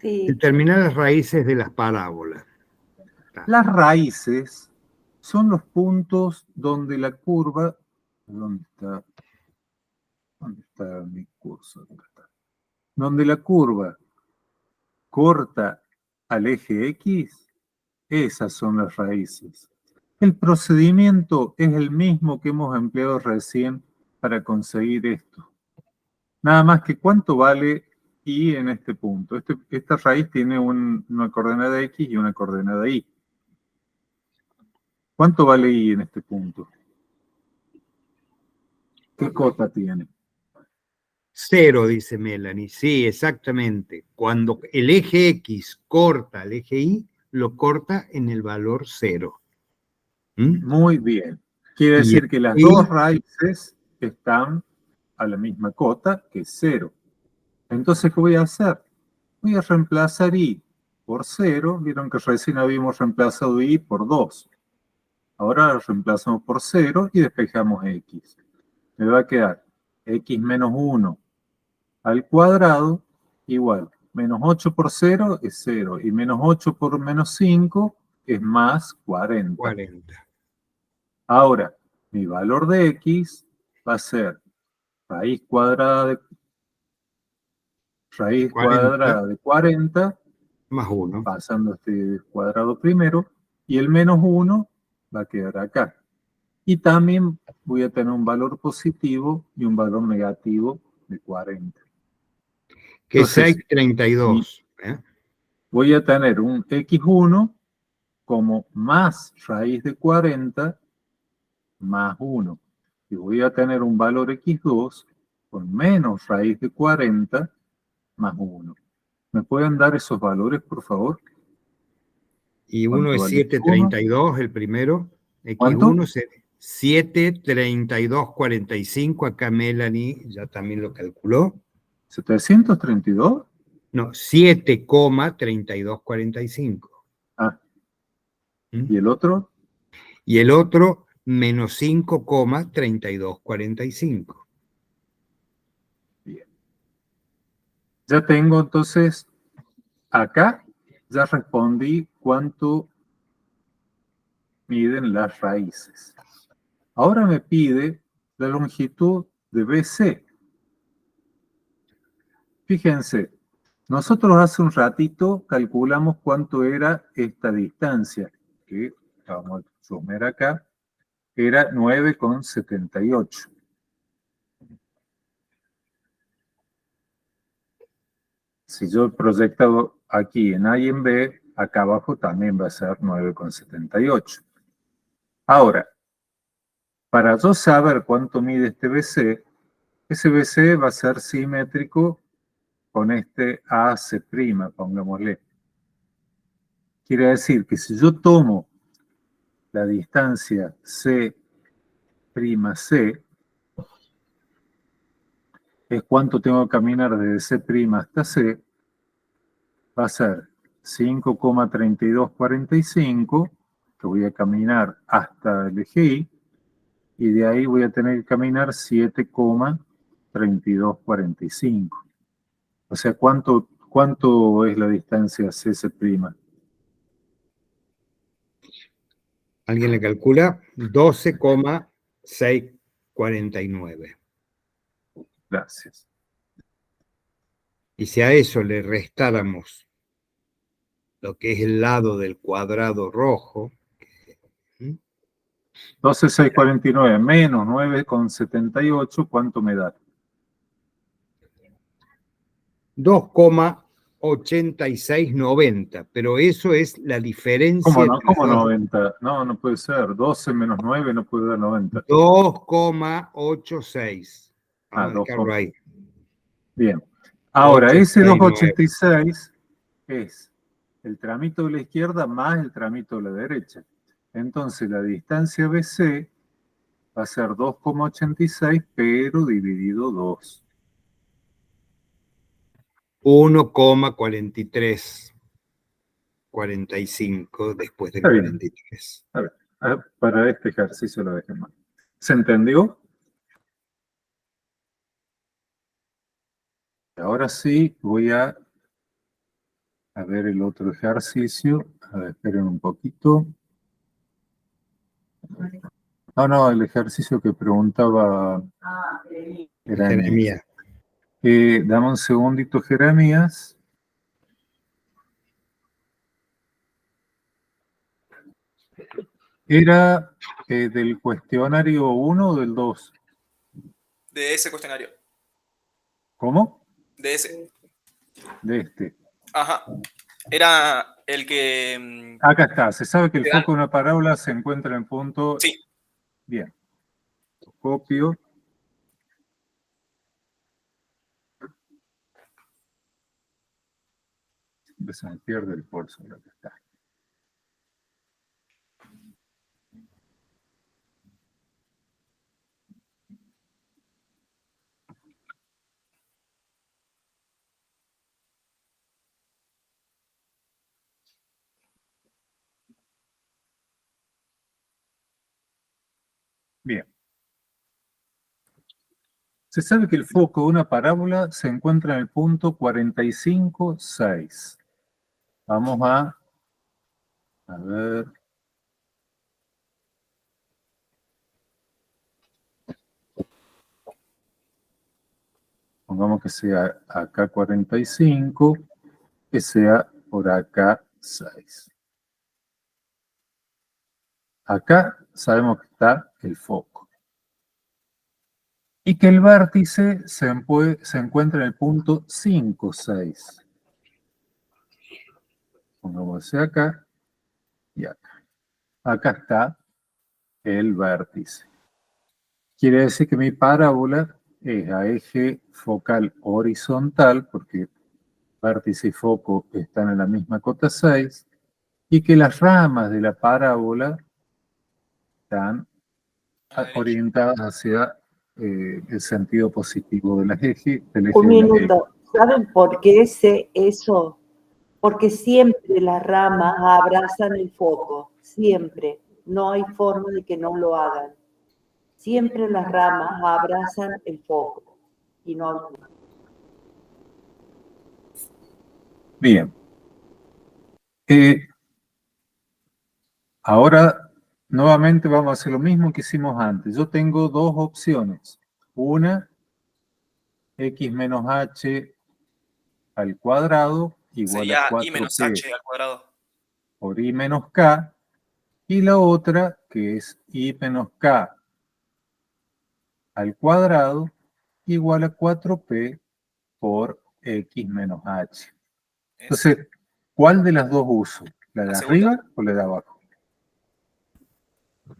[SPEAKER 4] Sí.
[SPEAKER 3] Determinar las raíces de las parábolas.
[SPEAKER 1] Las raíces son los puntos donde la curva... ¿Dónde está mi curso? Acá está. Donde la curva corta al eje X, esas son las raíces. El procedimiento es el mismo que hemos empleado recién para conseguir esto. Nada más que cuánto vale Y en este punto. Esta raíz tiene una coordenada X y una coordenada Y. ¿Cuánto vale Y en este punto? ¿Qué cota tiene?
[SPEAKER 3] 0, dice Melanie. Sí, exactamente. Cuando el eje X corta al eje Y, lo corta en el valor 0.
[SPEAKER 1] Muy bien. Quiere decir que las dos raíces están a la misma cota, que es 0. Entonces, ¿qué voy a hacer? Voy a reemplazar Y por 0. Vieron que recién habíamos reemplazado Y por 2. Ahora lo reemplazamos por 0 y despejamos X. Me va a quedar X menos 1 al cuadrado igual. Menos 8 por 0 es 0. Y menos 8 por menos 5 es más 40. Ahora, mi valor de X va a ser raíz cuadrada de 40
[SPEAKER 3] más 1.
[SPEAKER 1] Pasando este cuadrado primero, y el menos 1 va a quedar acá. Y también voy a tener un valor positivo y un valor negativo de 40.
[SPEAKER 3] Que es 6,32.
[SPEAKER 1] Voy a tener un X1 como más raíz de 40 más 1. Y voy a tener un valor X2 con menos raíz de 40 más 1. ¿Me pueden dar esos valores, por favor?
[SPEAKER 3] Y uno es 7,32, el primero.
[SPEAKER 1] ¿Cuánto?
[SPEAKER 3] 7,32,45. Acá Melanie ya también lo calculó.
[SPEAKER 1] ¿732?
[SPEAKER 3] No, 7,3245.
[SPEAKER 1] Ah. ¿Y el otro?
[SPEAKER 3] Y el otro, menos 5,3245.
[SPEAKER 1] Bien. Ya tengo entonces, acá ya respondí cuánto miden las raíces. Ahora me pide la longitud de BC. Fíjense, nosotros hace un ratito calculamos cuánto era esta distancia, que vamos a sumar acá, era 9,78. Si yo proyecto aquí en A y en B, acá abajo también va a ser 9,78. Ahora, para yo saber cuánto mide este BC, ese BC va a ser simétrico con este AC', pongámosle. Quiere decir que si yo tomo la distancia C', es cuánto tengo que caminar desde C' hasta C, va a ser 5,3245, que voy a caminar hasta el eje Y, y de ahí voy a tener que caminar 7,3245. O sea, ¿cuánto es la distancia C'?
[SPEAKER 3] ¿Alguien le calcula? 12,649.
[SPEAKER 1] Gracias.
[SPEAKER 3] Y si a eso le restáramos lo que es el lado del cuadrado rojo,
[SPEAKER 1] 12,649 menos 9,78, ¿cuánto me da?
[SPEAKER 3] 2,8690, pero eso es la diferencia
[SPEAKER 1] ¿Cómo no?
[SPEAKER 3] entre
[SPEAKER 1] ¿Cómo
[SPEAKER 3] las dos.
[SPEAKER 1] 90? No, no puede ser. 12 menos 9 no puede dar 90.
[SPEAKER 3] 2,86.
[SPEAKER 1] Ah,
[SPEAKER 3] Vamos a dejarlo ahí.
[SPEAKER 1] Bien. Ahora, ese
[SPEAKER 3] 869.
[SPEAKER 1] 2,86 es el tramito de la izquierda más el tramito de la derecha. Entonces, la distancia BC va a ser 2,86, pero dividido 2.
[SPEAKER 3] 1,4345 después del
[SPEAKER 1] Está bien.
[SPEAKER 3] 43.
[SPEAKER 1] A ver, para este ejercicio lo dejé mal. ¿Se entendió? Ahora sí voy a ver el otro ejercicio. A ver, esperen un poquito. No, el ejercicio que preguntaba
[SPEAKER 3] Jeremías.
[SPEAKER 1] Dame un segundito, Jeremías. ¿Era del cuestionario 1 o del 2?
[SPEAKER 6] De ese cuestionario.
[SPEAKER 1] ¿Cómo?
[SPEAKER 6] De ese.
[SPEAKER 1] De este.
[SPEAKER 6] Ajá. Era el que...
[SPEAKER 1] Acá está. Se sabe que el
[SPEAKER 6] te dan.
[SPEAKER 1] foco de una parábola se encuentra en punto.
[SPEAKER 6] Sí.
[SPEAKER 1] Bien. Copio. Siempre se me pierde el pulso. Acá está. Bien. Se sabe que el foco de una parábola se encuentra en el punto 45,6. Vamos a ver. Pongamos que sea acá 45, que sea por acá 6. Acá sabemos que está el foco. Y que el vértice se encuentra en el punto 5, 6. Pongamos acá y acá. Acá está el vértice. Quiere decir que mi parábola es a eje focal horizontal, porque vértice y foco están en la misma cota 6, y que las ramas de la parábola están orientadas hacia el sentido positivo del eje
[SPEAKER 4] Un
[SPEAKER 1] de la
[SPEAKER 4] minuto. ¿Saben por qué sé eso? Porque siempre las ramas abrazan el foco. Siempre. No hay forma de que no lo hagan. Siempre las ramas abrazan el foco. Y no.
[SPEAKER 1] Bien. Ahora, nuevamente vamos a hacer lo mismo que hicimos antes. Yo tengo dos opciones. Una, x menos h al cuadrado igual a
[SPEAKER 6] Sería I menos
[SPEAKER 1] 4p
[SPEAKER 6] H al cuadrado.
[SPEAKER 1] por i menos k. Y la otra, que es i menos k al cuadrado igual a 4p por x menos h. Entonces, ¿cuál de las dos uso? ¿La de
[SPEAKER 6] La segunda.
[SPEAKER 1] arriba o la de abajo?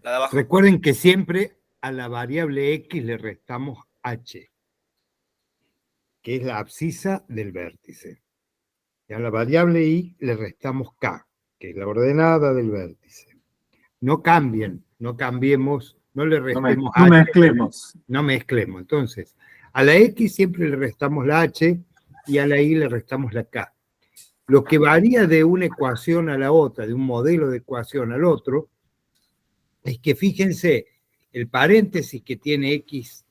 [SPEAKER 6] La de abajo.
[SPEAKER 3] Recuerden que siempre a la variable x le restamos h, que es la abscisa del vértice. Y a la variable y le restamos k, que es la ordenada del vértice. No cambien, no cambiemos, no le restemos
[SPEAKER 1] No
[SPEAKER 3] h.
[SPEAKER 1] mezclemos.
[SPEAKER 3] No mezclemos. Entonces, a la x siempre le restamos la h y a la y le restamos la k. Lo que varía de una ecuación a la otra, de un modelo de ecuación al otro, es que fíjense, el paréntesis que tiene x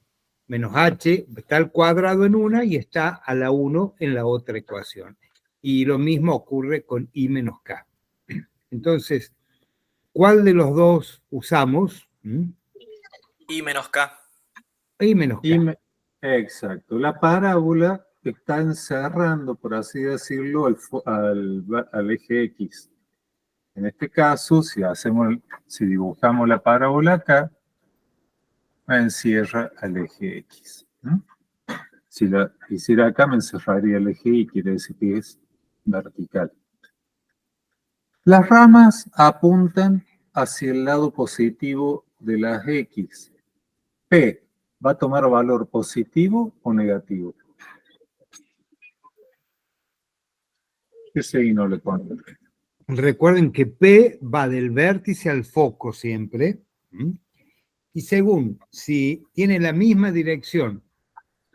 [SPEAKER 3] menos h está al cuadrado en una y está a la 1 en la otra ecuación. Y lo mismo ocurre con i menos k. Entonces, ¿Cuál de los dos usamos?
[SPEAKER 6] Y menos K.
[SPEAKER 3] Y menos
[SPEAKER 1] Y
[SPEAKER 3] K.
[SPEAKER 1] exacto. La parábola está encerrando, por así decirlo, al eje X. En este caso, si dibujamos la parábola acá, encierra al eje X. Si la hiciera acá, me encerraría el eje Y, quiere decir que es vertical. Las ramas apuntan hacia el lado positivo de las X. P, ¿va a tomar valor positivo o negativo? ¿Qué signo le pongo?
[SPEAKER 3] Recuerden que P va del vértice al foco siempre. Y según, si tiene la misma dirección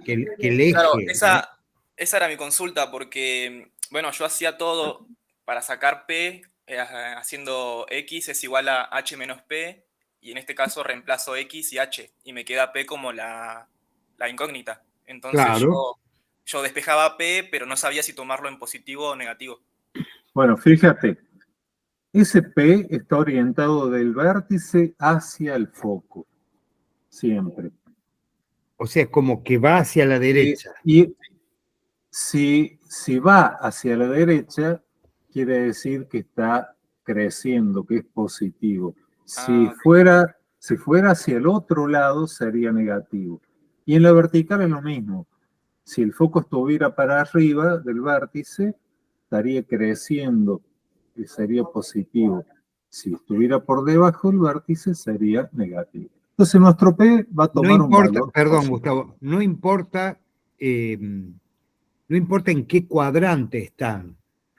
[SPEAKER 3] que el
[SPEAKER 6] Claro,
[SPEAKER 3] eje,
[SPEAKER 6] esa era mi consulta, porque, bueno, yo hacía todo para sacar P, haciendo X es igual a H menos P, y en este caso reemplazo X y H, y me queda P como la incógnita. Entonces
[SPEAKER 3] claro.
[SPEAKER 6] yo despejaba P, pero no sabía si tomarlo en positivo o negativo.
[SPEAKER 1] Bueno, fíjate, ese P está orientado del vértice hacia el foco, siempre.
[SPEAKER 3] O sea, como que va hacia la derecha.
[SPEAKER 1] Y si va hacia la derecha, quiere decir que está creciendo, que es positivo. Si
[SPEAKER 6] Ah,
[SPEAKER 1] fuera hacia el otro lado, sería negativo. Y en la vertical es lo mismo. Si el foco estuviera para arriba del vértice, estaría creciendo y sería positivo. Si estuviera por debajo del vértice, sería negativo. Entonces nuestro P va a
[SPEAKER 3] No
[SPEAKER 1] tomar un
[SPEAKER 3] importa,
[SPEAKER 1] valor
[SPEAKER 3] perdón,
[SPEAKER 1] positivo.
[SPEAKER 3] Gustavo, no importa en qué cuadrante están.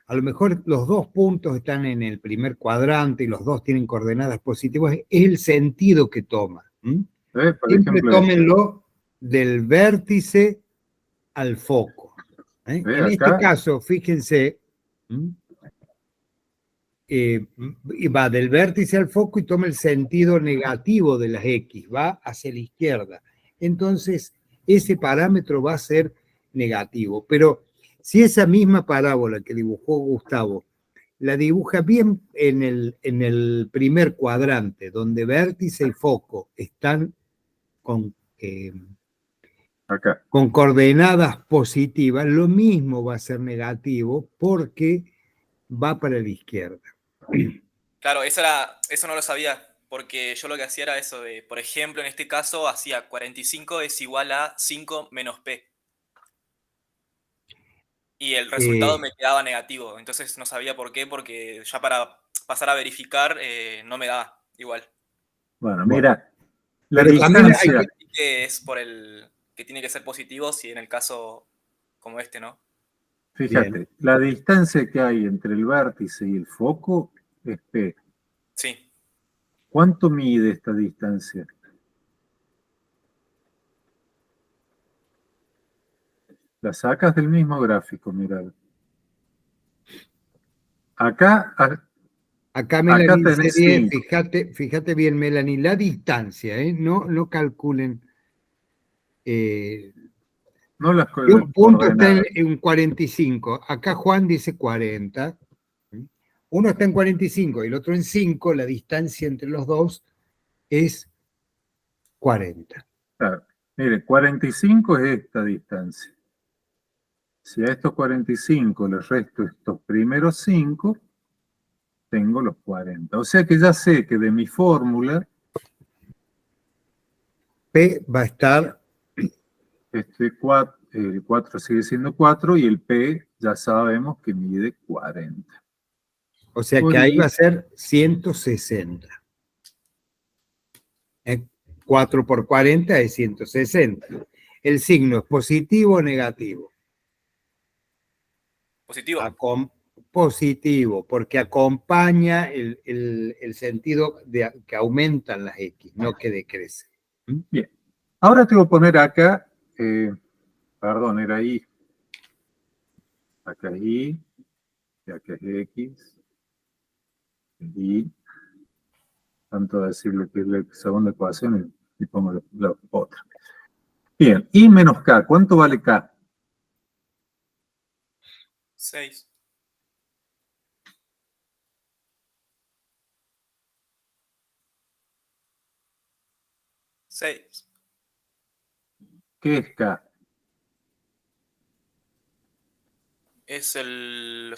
[SPEAKER 3] A lo mejor los dos puntos están en el primer cuadrante y los dos tienen coordenadas positivas. Es el sentido que toma.
[SPEAKER 1] Por
[SPEAKER 3] Siempre
[SPEAKER 1] ejemplo,
[SPEAKER 3] tómenlo del vértice al foco. En este
[SPEAKER 1] acá,
[SPEAKER 3] caso, fíjense, y va del vértice al foco y toma el sentido negativo de las X, va hacia la izquierda. Entonces, ese parámetro va a ser negativo. Pero si esa misma parábola que dibujó Gustavo la dibuja bien en el primer cuadrante, donde vértice y foco están con,
[SPEAKER 1] acá.
[SPEAKER 3] con coordenadas positivas, lo mismo va a ser negativo porque va para la izquierda.
[SPEAKER 6] claro, eso no lo sabía, porque yo lo que hacía era eso de, por ejemplo, en este caso, hacía 45 es igual a 5 menos P. Y el resultado
[SPEAKER 3] Eh,
[SPEAKER 6] me quedaba negativo. Entonces no sabía por qué, porque ya para pasar a verificar no me daba igual.
[SPEAKER 1] Bueno,
[SPEAKER 3] bueno,
[SPEAKER 1] mira, la
[SPEAKER 3] pero también hay
[SPEAKER 1] distancia,
[SPEAKER 3] que,
[SPEAKER 6] Así que es por el que tiene que ser positivo si en el caso como este, ¿no?
[SPEAKER 3] bien,
[SPEAKER 1] fíjate, la distancia que hay entre el vértice y el foco es P.
[SPEAKER 6] Sí.
[SPEAKER 1] ¿Cuánto mide esta distancia? La sacas del mismo gráfico, mira. Acá,
[SPEAKER 3] acá
[SPEAKER 1] acá
[SPEAKER 3] Melanie
[SPEAKER 1] tenés
[SPEAKER 3] sería,
[SPEAKER 1] 5.
[SPEAKER 3] fíjate bien Melanie, la distancia, no calculen.
[SPEAKER 1] No las
[SPEAKER 3] Y un punto está
[SPEAKER 1] coordenadas.
[SPEAKER 3] en 45, acá Juan dice 40, uno está en 45 y el otro en 5, la distancia entre los dos es 40.
[SPEAKER 1] Claro. Mire, 45 es esta distancia. Si a estos 45 les resto estos primeros 5, tengo los 40. O sea que ya sé que de mi fórmula,
[SPEAKER 3] P va a estar,
[SPEAKER 1] el 4 sigue siendo 4 y el P ya sabemos que mide 40.
[SPEAKER 3] o sea que
[SPEAKER 1] Por
[SPEAKER 3] ahí va
[SPEAKER 1] I,
[SPEAKER 3] a ser 160. 4 por 40 es 160. El signo es positivo o negativo.
[SPEAKER 6] Positivo.
[SPEAKER 3] Positivo, porque acompaña el sentido de que aumentan las X, no que decrecen.
[SPEAKER 1] bien. Ahora te voy a poner acá, perdón, era I. Acá es I, y acá es X, Y. Tanto decirle que es la segunda ecuación y pongo la otra. Bien, I menos K, ¿cuánto vale K?
[SPEAKER 6] 6. 6.
[SPEAKER 1] ¿Qué es K?
[SPEAKER 6] Es el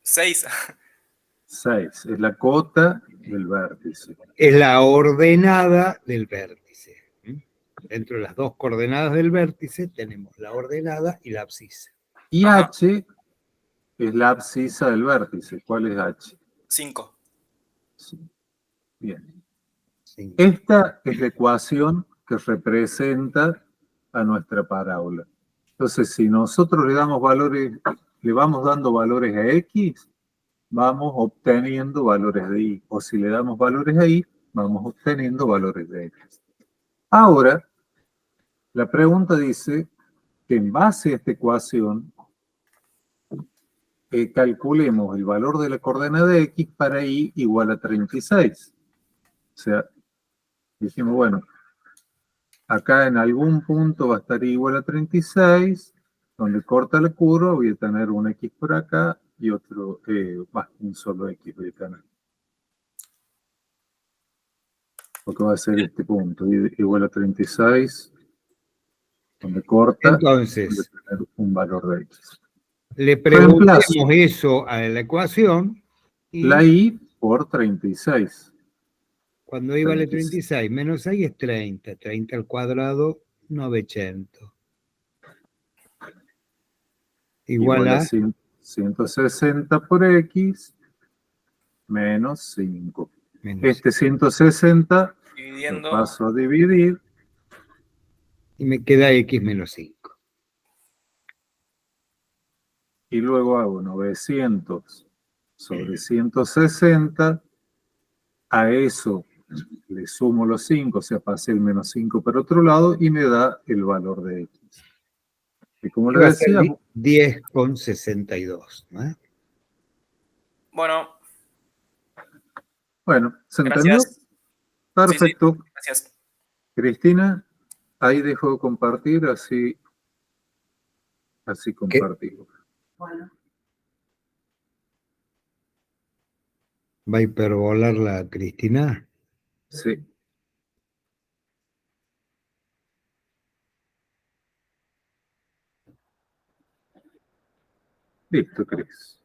[SPEAKER 6] 6.
[SPEAKER 1] 6. Es la cota del vértice.
[SPEAKER 3] Es la ordenada del vértice. Dentro de las dos coordenadas del vértice tenemos la ordenada y la abscisa.
[SPEAKER 1] Y
[SPEAKER 6] Ajá.
[SPEAKER 1] H es la abscisa del vértice. ¿Cuál es H?
[SPEAKER 6] 5.
[SPEAKER 1] Sí. Bien.
[SPEAKER 3] Sí.
[SPEAKER 1] Esta es la ecuación que representa a nuestra parábola. Entonces, si nosotros le damos valores, le vamos dando valores a X, vamos obteniendo valores de Y. O si le damos valores a Y, vamos obteniendo valores de X. Ahora, la pregunta dice que en base a esta ecuación, calculemos el valor de la coordenada de X para Y igual a 36. O sea, dijimos, bueno, acá en algún punto va a estar igual a 36, donde corta la curva voy a tener un X por acá y otro, un solo X voy a tener. Porque va a ser este punto, igual a 36, donde corta,
[SPEAKER 3] Entonces,
[SPEAKER 1] voy a tener un valor de X.
[SPEAKER 3] le
[SPEAKER 1] Reemplazo
[SPEAKER 3] preguntemos eso a la ecuación y
[SPEAKER 1] la Y por 36.
[SPEAKER 3] cuando Y vale
[SPEAKER 1] 36.
[SPEAKER 3] 36 menos 6 es 30. 30 al cuadrado, 900. Igual a
[SPEAKER 1] 160 por X menos 5.
[SPEAKER 3] menos
[SPEAKER 1] Este 160 lo
[SPEAKER 6] Dividiendo.
[SPEAKER 1] paso a dividir.
[SPEAKER 3] y me queda X menos 5.
[SPEAKER 1] Y luego hago 900 sobre 160. A eso le sumo los 5, o sea, pasé el menos 5 por otro lado y me da el valor de X. Y como
[SPEAKER 3] Y
[SPEAKER 1] le
[SPEAKER 3] va a ser
[SPEAKER 1] decía,
[SPEAKER 3] 10,62, ¿no?
[SPEAKER 6] Bueno,
[SPEAKER 1] bueno, ¿se entendió?
[SPEAKER 6] gracias. Sí,
[SPEAKER 1] Perfecto.
[SPEAKER 6] gracias.
[SPEAKER 1] Cristina, ahí dejo de compartir, así compartimos.
[SPEAKER 4] Bueno,
[SPEAKER 3] Va a hiperbolar la Cristina.
[SPEAKER 1] Sí. Listo, Cris.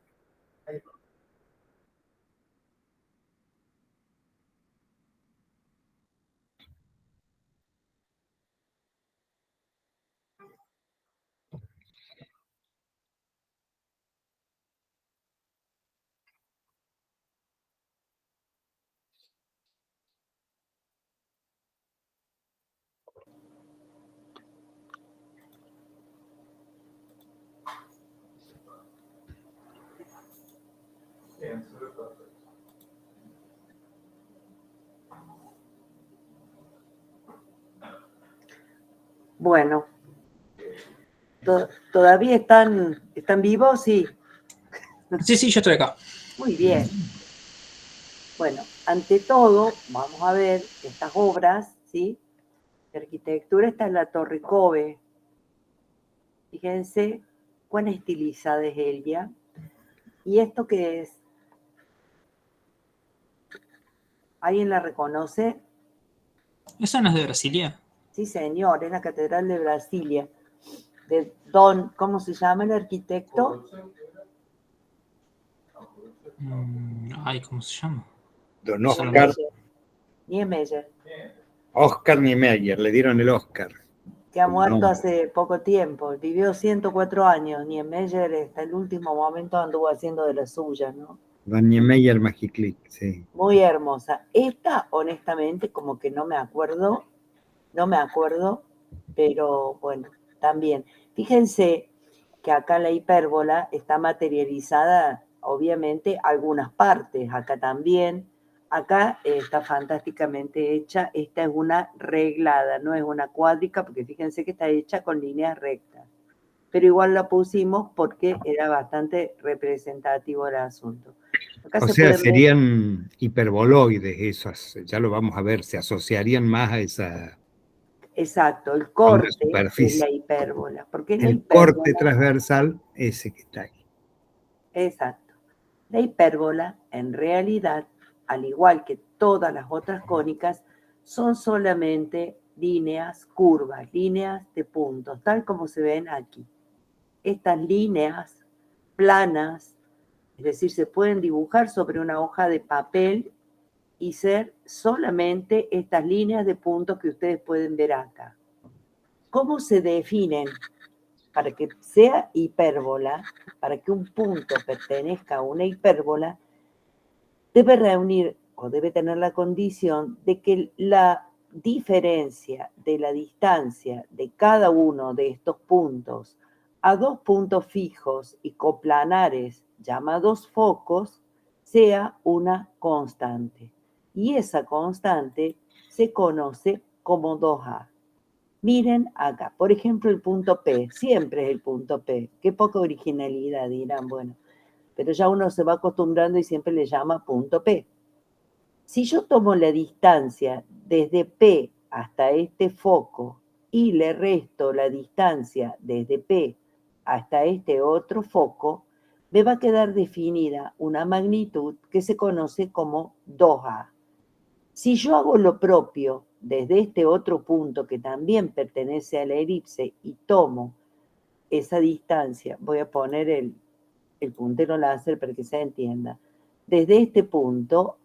[SPEAKER 4] bueno. ¿Todavía están vivos? Sí.
[SPEAKER 2] Sí, yo estoy acá.
[SPEAKER 4] Muy bien. Bueno, ante todo, vamos a ver estas obras, ¿sí? De arquitectura. Está en la Torre Cove. Fíjense cuán estilizada es ella. ¿Y esto qué es? ¿Alguien la reconoce?
[SPEAKER 2] ¿Esa no es de Brasilia?
[SPEAKER 4] Sí, señor, es la Catedral de Brasilia. De ¿cómo se llama el arquitecto?
[SPEAKER 2] Ay, ¿cómo se llama?
[SPEAKER 3] Don
[SPEAKER 2] Oscar.
[SPEAKER 4] Niemeyer.
[SPEAKER 3] Oscar Niemeyer, le dieron el Oscar.
[SPEAKER 4] Que ha muerto hace poco tiempo. Vivió 104 años. Niemeyer hasta el último momento anduvo haciendo de las suyas, ¿no?
[SPEAKER 3] Don Niemeyer Magiclick, sí.
[SPEAKER 4] Muy hermosa. Esta, honestamente, como que no me acuerdo, pero bueno, también. Fíjense que acá la hipérbola está materializada, obviamente, algunas partes, acá también. Acá está fantásticamente hecha. Esta es una reglada, no es una cuádrica, porque fíjense que está hecha con líneas rectas. Pero igual la pusimos porque era bastante representativo el asunto. Acá
[SPEAKER 3] O sea, serían hiperboloides esas, ya lo vamos a ver, se asociarían más a esa...
[SPEAKER 4] Exacto, el corte es la hipérbola. Porque
[SPEAKER 3] el corte transversal, ese que está ahí.
[SPEAKER 4] Exacto. La hipérbola, en realidad, al igual que todas las otras cónicas, son solamente líneas, curvas, líneas de puntos, tal como se ven aquí. Estas líneas planas, es decir, se pueden dibujar sobre una hoja de papel y ser solamente estas líneas de puntos que ustedes pueden ver acá. ¿Cómo se definen? Para que sea hipérbola, para que un punto pertenezca a una hipérbola, debe reunir o debe tener la condición de que la diferencia de la distancia de cada uno de estos puntos a dos puntos fijos y coplanares llamados focos sea una constante. Y esa constante se conoce como 2A. Miren acá, por ejemplo, el punto P, siempre es el punto P. Qué poca originalidad, dirán, bueno, pero ya uno se va acostumbrando y siempre le llama punto P. Si yo tomo la distancia desde P hasta este foco y le resto la distancia desde P hasta este otro foco, me va a quedar definida una magnitud que se conoce como 2A. Si yo hago lo propio desde este otro punto que también pertenece a la elipse y tomo esa distancia, voy a poner el puntero láser para que se entienda, desde este punto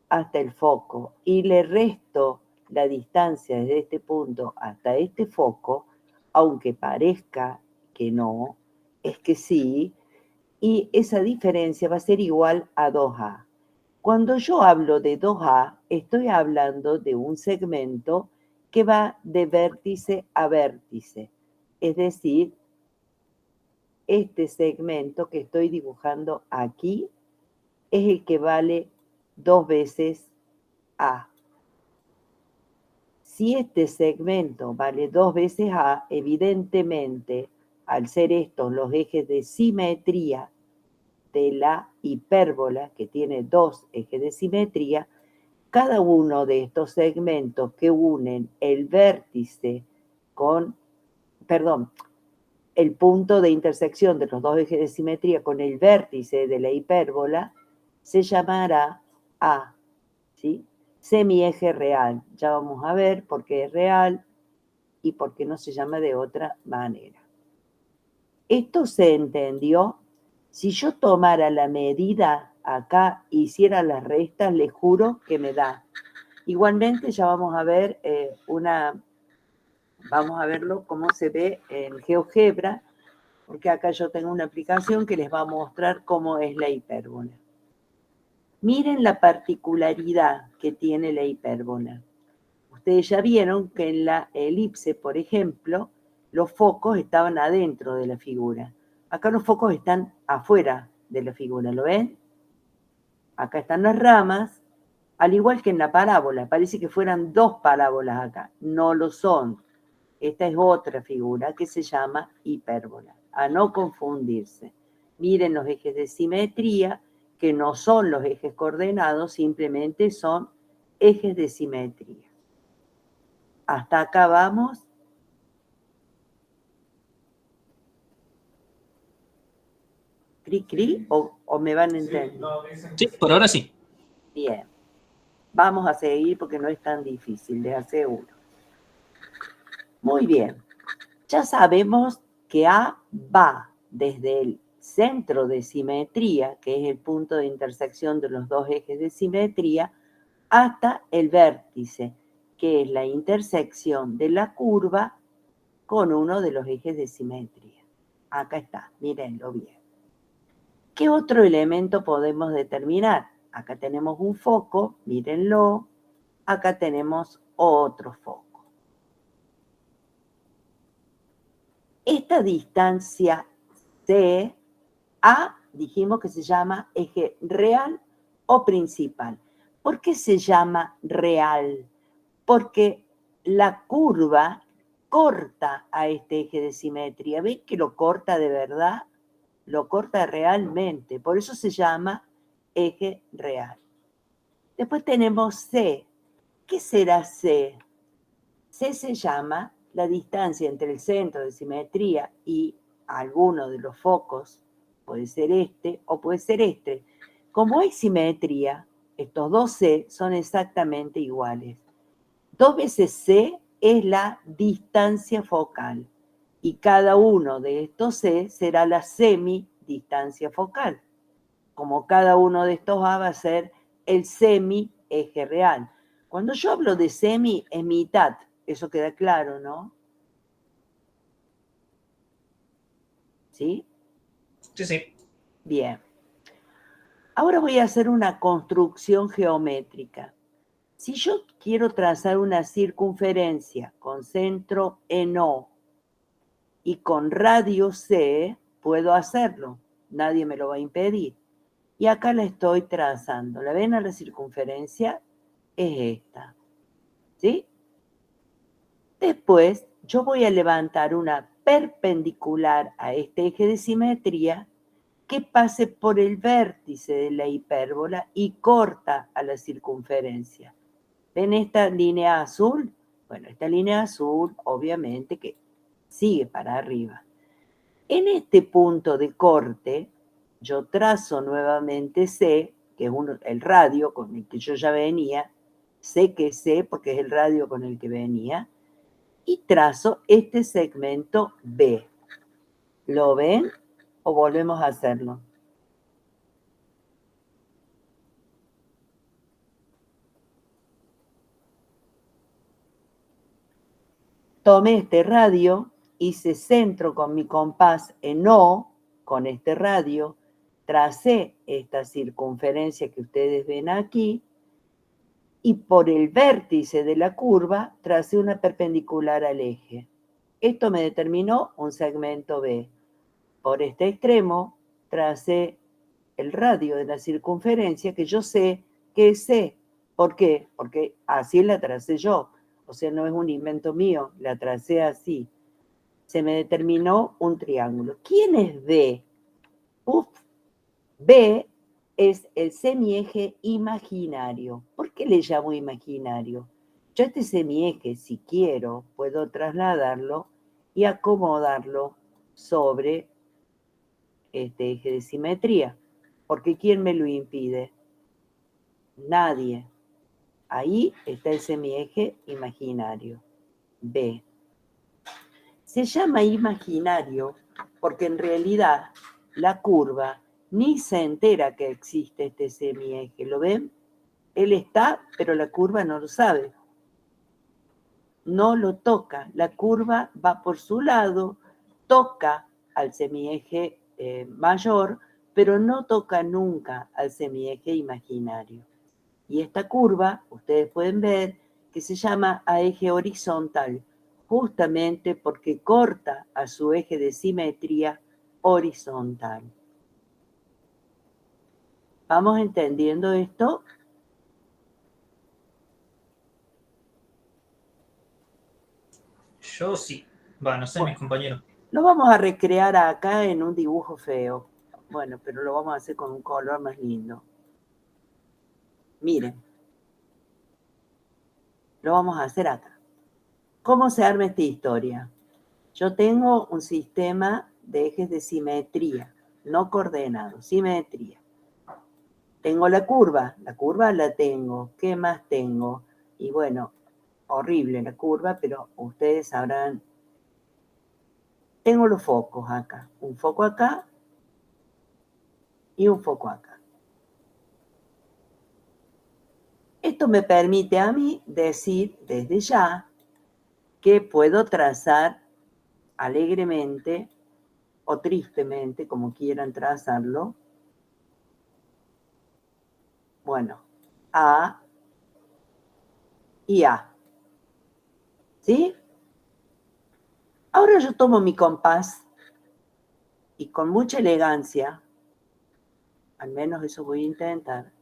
[SPEAKER 4] hasta el foco y le resto la distancia desde este punto hasta este foco, aunque parezca que no, es que sí, y esa diferencia va a ser igual a 2A. Cuando yo hablo de 2A, estoy hablando de un segmento que va de vértice a vértice. Es decir, este segmento que estoy dibujando aquí es el que vale 2 veces A. Si este segmento vale 2 veces A, evidentemente, al ser estos los ejes de simetría de la hipérbola, que tiene 2 ejes de simetría, cada uno de estos segmentos que unen el vértice con, el punto de intersección de los dos ejes de simetría con el vértice de la hipérbola, se llamará A, ¿sí? Semieje real. Ya vamos a ver por qué es real y por qué no se llama de otra manera. ¿Esto se entendió? Si yo tomara la medida acá e hiciera las restas, les juro que me da. Igualmente ya vamos a ver vamos a verlo cómo se ve en GeoGebra, porque acá yo tengo una aplicación que les va a mostrar cómo es la hipérbola. Miren la particularidad que tiene la hipérbola. Ustedes ya vieron que en la elipse, por ejemplo, los focos estaban adentro de la figura. Acá los focos están afuera de la figura, ¿lo ven? Acá están las ramas, al igual que en la parábola. Parece que fueran dos parábolas acá. No lo son. Esta es otra figura que se llama hipérbola. A no confundirse. Miren los ejes de simetría, que no son los ejes coordenados, simplemente son ejes de simetría. Hasta acá vamos. ¿Cri, o me van a entender?
[SPEAKER 2] Sí, por ahora sí.
[SPEAKER 4] Bien. Vamos a seguir porque no es tan difícil, les aseguro. Muy bien. Ya sabemos que A va desde el centro de simetría, que es el punto de intersección de los dos ejes de simetría, hasta el vértice, que es la intersección de la curva con uno de los ejes de simetría. Acá está, mírenlo bien. ¿Qué otro elemento podemos determinar? Acá tenemos un foco, mírenlo. Acá tenemos otro foco. Esta distancia C, A, dijimos que se llama eje real o principal. ¿Por qué se llama real? Porque la curva corta a este eje de simetría. ¿Ven que lo corta de verdad? Lo corta realmente. Por eso se llama eje real. Después tenemos C. ¿Qué será C? C se llama la distancia entre el centro de simetría y alguno de los focos, puede ser este o puede ser este. Como hay simetría, estos dos C son exactamente iguales. 2 veces C es la distancia focal. Y cada uno de estos C será la semidistancia focal. Como cada uno de estos A va a ser el semi-eje real. Cuando yo hablo de semi, es mitad. Eso queda claro, ¿no? ¿Sí?
[SPEAKER 2] Sí, sí.
[SPEAKER 4] Bien. Ahora voy a hacer una construcción geométrica. Si yo quiero trazar una circunferencia con centro en O y con radio C, puedo hacerlo. Nadie me lo va a impedir. Y acá la estoy trazando. ¿La ven a la circunferencia? Es esta. ¿Sí? Después yo voy a levantar una perpendicular a este eje de simetría que pase por el vértice de la hipérbola y corta a la circunferencia. ¿Ven esta línea azul? Bueno, esta línea azul obviamente que sigue para arriba. En este punto de corte, yo trazo nuevamente C, que es el radio con el que yo ya venía, sé que es C porque es el radio con el que venía, y trazo este segmento B. ¿Lo ven o volvemos a hacerlo? Tomé este radio, hice centro con mi compás en O, con este radio, tracé esta circunferencia que ustedes ven aquí, y por el vértice de la curva tracé una perpendicular al eje. Esto me determinó un segmento B. Por este extremo tracé el radio de la circunferencia que yo sé que es C. ¿Por qué? Porque así la tracé yo. O sea, no es un invento mío, la tracé así. Se me determinó un triángulo. ¿Quién es B? B es el semieje imaginario. ¿Por qué le llamo imaginario? Yo este semieje, si quiero, puedo trasladarlo y acomodarlo sobre este eje de simetría. Porque ¿quién me lo impide? Nadie. Ahí está el semieje imaginario, B. Se llama imaginario porque en realidad la curva ni se entera que existe este semieje. ¿Lo ven? Él está, pero la curva no lo sabe. No lo toca. La curva va por su lado, toca al semieje mayor, pero no toca nunca al semieje imaginario. Y esta curva, ustedes pueden ver, que se llama a eje horizontal, justamente porque corta a su eje de simetría horizontal. ¿Vamos entendiendo esto?
[SPEAKER 2] Yo sí. Va, no sé, mis compañeros.
[SPEAKER 4] Lo vamos a recrear acá en un dibujo feo. Bueno, pero lo vamos a hacer con un color más lindo. Miren. Lo vamos a hacer acá. ¿Cómo se arma esta historia? Yo tengo un sistema de ejes de simetría, no coordenados, simetría. Tengo la curva la tengo. ¿Qué más tengo? Y bueno, horrible la curva, pero ustedes sabrán. Tengo los focos acá, un foco acá y un foco acá. Esto me permite a mí decir desde ya que puedo trazar alegremente o tristemente, como quieran trazarlo, bueno, A y A. ¿Sí? Ahora yo tomo mi compás y con mucha elegancia, al menos eso voy a intentar,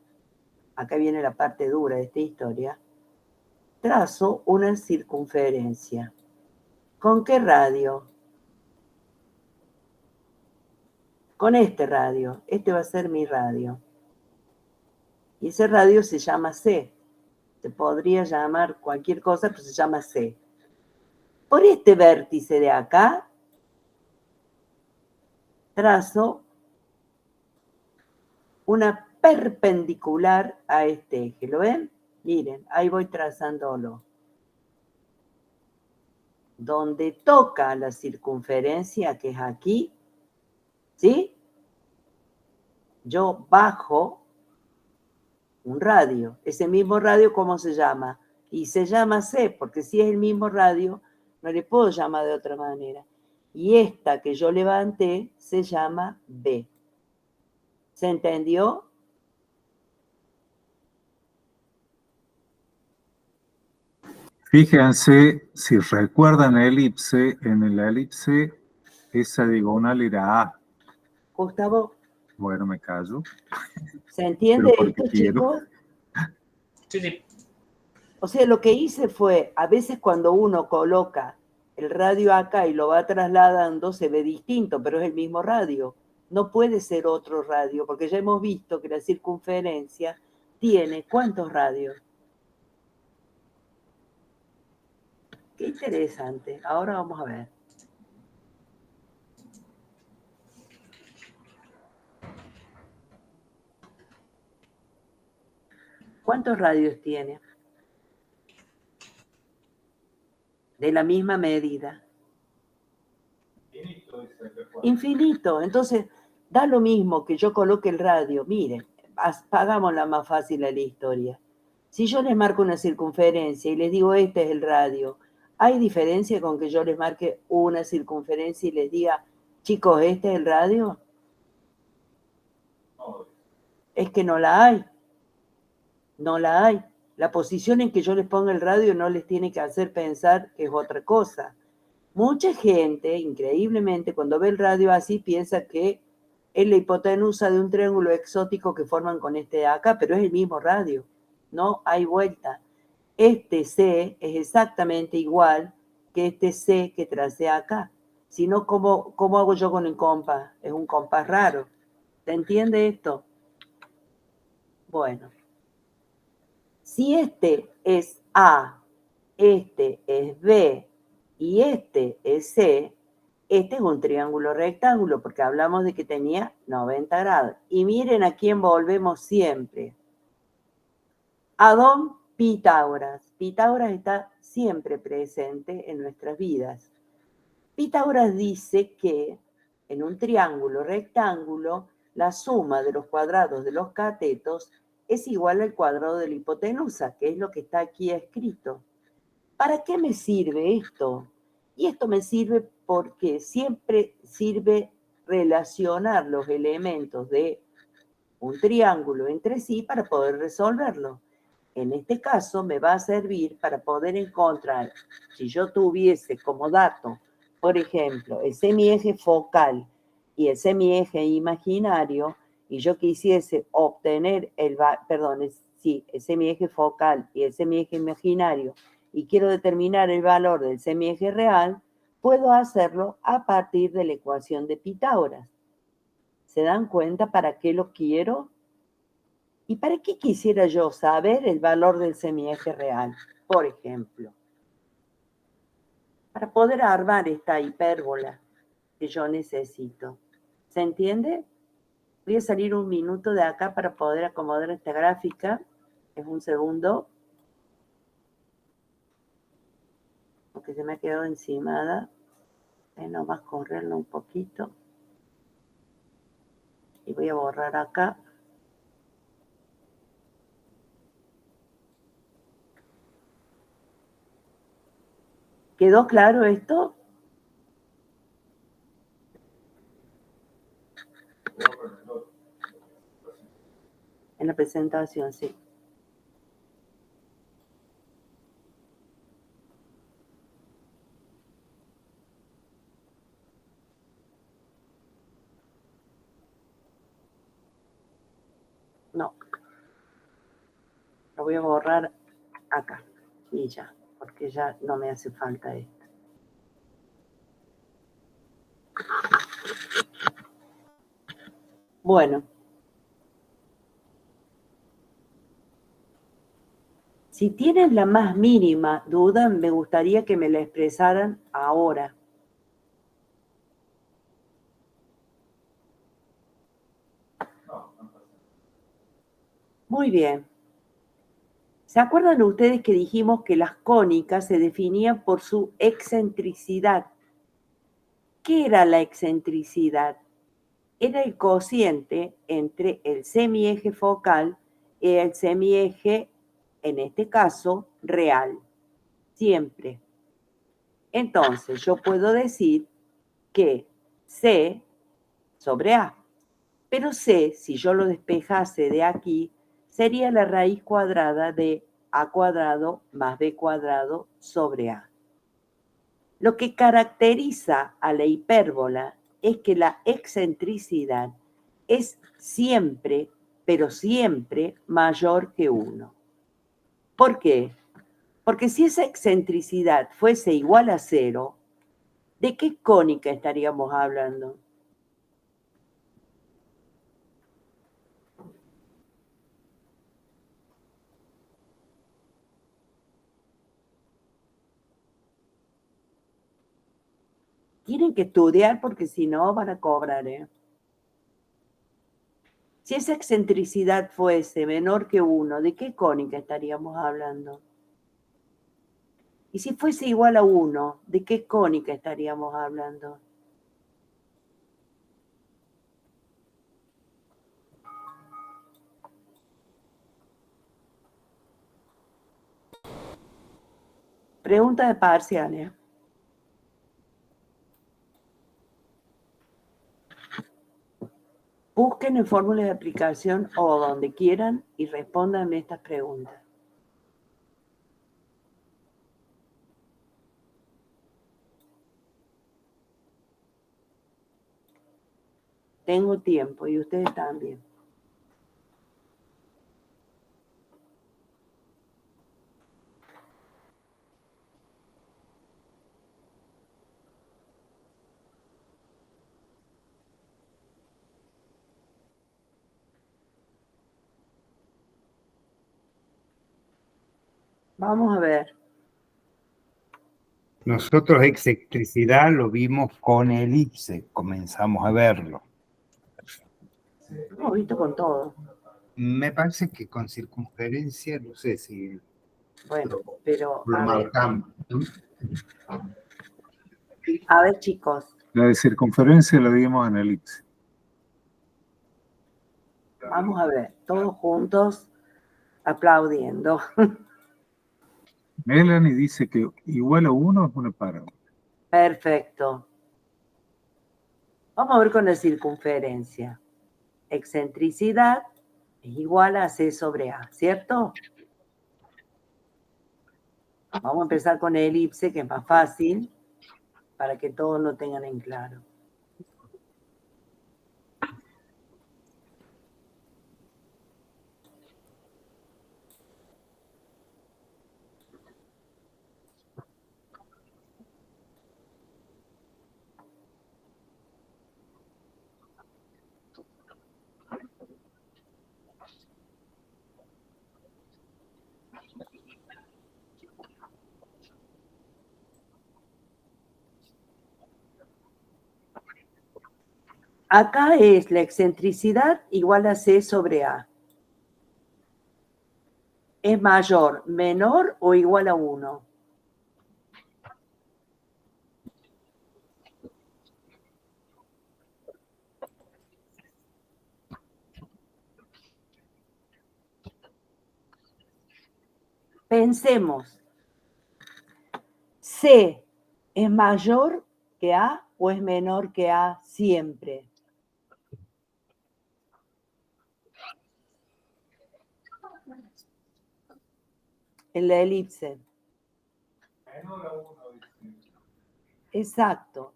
[SPEAKER 4] acá viene la parte dura de esta historia, trazo una circunferencia. ¿Con qué radio? Con este radio. Este va a ser mi radio. Y ese radio se llama C. Se podría llamar cualquier cosa, pero se llama C. Por este vértice de acá, trazo una perpendicular a este eje. ¿Lo ven? Miren, ahí voy trazándolo. donde toca la circunferencia, que es aquí, ¿sí? Yo bajo un radio. Ese mismo radio, ¿cómo se llama? Y se llama C, porque si es el mismo radio, no le puedo llamar de otra manera. Y esta que yo levanté se llama B. ¿Se entendió?
[SPEAKER 1] Fíjense, si recuerdan la elipse, en la elipse esa diagonal era A.
[SPEAKER 4] Gustavo,
[SPEAKER 1] Bueno, me callo,
[SPEAKER 4] ¿se entiende
[SPEAKER 1] pero porque
[SPEAKER 4] esto,
[SPEAKER 1] quiero.
[SPEAKER 4] chicos?
[SPEAKER 2] Sí, sí.
[SPEAKER 4] O sea, lo que hice fue, a veces cuando uno coloca el radio acá y lo va trasladando, se ve distinto, pero es el mismo radio. No puede ser otro radio, porque ya hemos visto que la circunferencia tiene ¿cuántos radios? Qué interesante. Ahora vamos a ver. ¿Cuántos radios tiene? De la misma medida. Infinito. Entonces, da lo mismo que yo coloque el radio. Miren, hagámosla más fácil a la historia. Si yo les marco una circunferencia y les digo este es el radio, ¿hay diferencia con que yo les marque una circunferencia y les diga, chicos, este es el radio? Es que no la hay. No la hay. La posición en que yo les ponga el radio no les tiene que hacer pensar que es otra cosa. Mucha gente, increíblemente, cuando ve el radio así, piensa que es la hipotenusa de un triángulo exótico que forman con este de acá, pero es el mismo radio. No hay vuelta. Este C es exactamente igual que este C que tracé acá. Si no, ¿cómo hago yo con el compás? Es un compás raro. ¿Se entiende esto? Bueno. Si este es A, este es B y este es C, este es un triángulo rectángulo porque hablamos de que tenía 90 grados. Y miren a quién volvemos siempre. A don Pitágoras. Pitágoras está siempre presente en nuestras vidas. Pitágoras dice que en un triángulo rectángulo la suma de los cuadrados de los catetos es igual al cuadrado de la hipotenusa, que es lo que está aquí escrito. ¿Para qué me sirve esto? Y esto me sirve porque siempre sirve relacionar los elementos de un triángulo entre sí para poder resolverlo. En este caso me va a servir para poder encontrar, si yo tuviese como dato, por ejemplo, el semieje focal y el semieje imaginario, y yo quisiese obtener el semieje focal y el semieje imaginario, y quiero determinar el valor del semieje real, puedo hacerlo a partir de la ecuación de Pitágoras. ¿Se dan cuenta para qué lo quiero? ¿Y para qué quisiera yo saber el valor del semieje real? Por ejemplo, para poder armar esta hipérbola que yo necesito. ¿Se entiende? Voy a salir un minuto de acá para poder acomodar esta gráfica. Es un segundo. Porque se me ha quedado encimada. Nomás correrlo un poquito. Y voy a borrar acá. ¿Quedó claro esto? En la presentación, sí. No. Lo voy a borrar acá. Y ya, porque ya no me hace falta esto. Bueno. Si tienen la más mínima duda, me gustaría que me la expresaran ahora. Muy bien. ¿Se acuerdan ustedes que dijimos que las cónicas se definían por su excentricidad? ¿Qué era la excentricidad? Era el cociente entre el semieje focal y el semieje, en este caso, real. Siempre. Entonces, yo puedo decir que C sobre A. Pero C, si yo lo despejase de aquí, sería la raíz cuadrada de A cuadrado más B cuadrado sobre A. Lo que caracteriza a la hipérbola es que la excentricidad es siempre, pero siempre mayor que 1. ¿Por qué? Porque si esa excentricidad fuese igual a 0, ¿de qué cónica estaríamos hablando? Tienen que estudiar porque si no van a cobrar, ¿eh? Si esa excentricidad fuese menor que 1, ¿de qué cónica estaríamos hablando? Y si fuese igual a 1, ¿de qué cónica estaríamos hablando? Pregunta de parciales. Busquen en fórmulas de aplicación o donde quieran y respondan estas preguntas. Tengo tiempo y ustedes también. Vamos a ver.
[SPEAKER 3] Nosotros excentricidad lo vimos con elipse, comenzamos a verlo.
[SPEAKER 4] Hemos visto con todo.
[SPEAKER 3] Me parece que con circunferencia, no sé si
[SPEAKER 4] Bueno, pero
[SPEAKER 3] lo marcamos.
[SPEAKER 4] a ver, chicos,
[SPEAKER 1] La de circunferencia la vimos en elipse.
[SPEAKER 4] vamos a ver, todos juntos aplaudiendo.
[SPEAKER 1] Melanie dice que igual a 1 es una parábola.
[SPEAKER 4] Perfecto. Vamos a ver con la circunferencia. Excentricidad es igual a C sobre A, ¿cierto? Vamos a empezar con el elipse, que es más fácil, para que todos lo tengan en claro. Acá es la excentricidad igual a C sobre A. ¿Es mayor, menor o igual a 1? Pensemos. ¿C es mayor que A o es menor que A siempre? En la elipse. Exacto.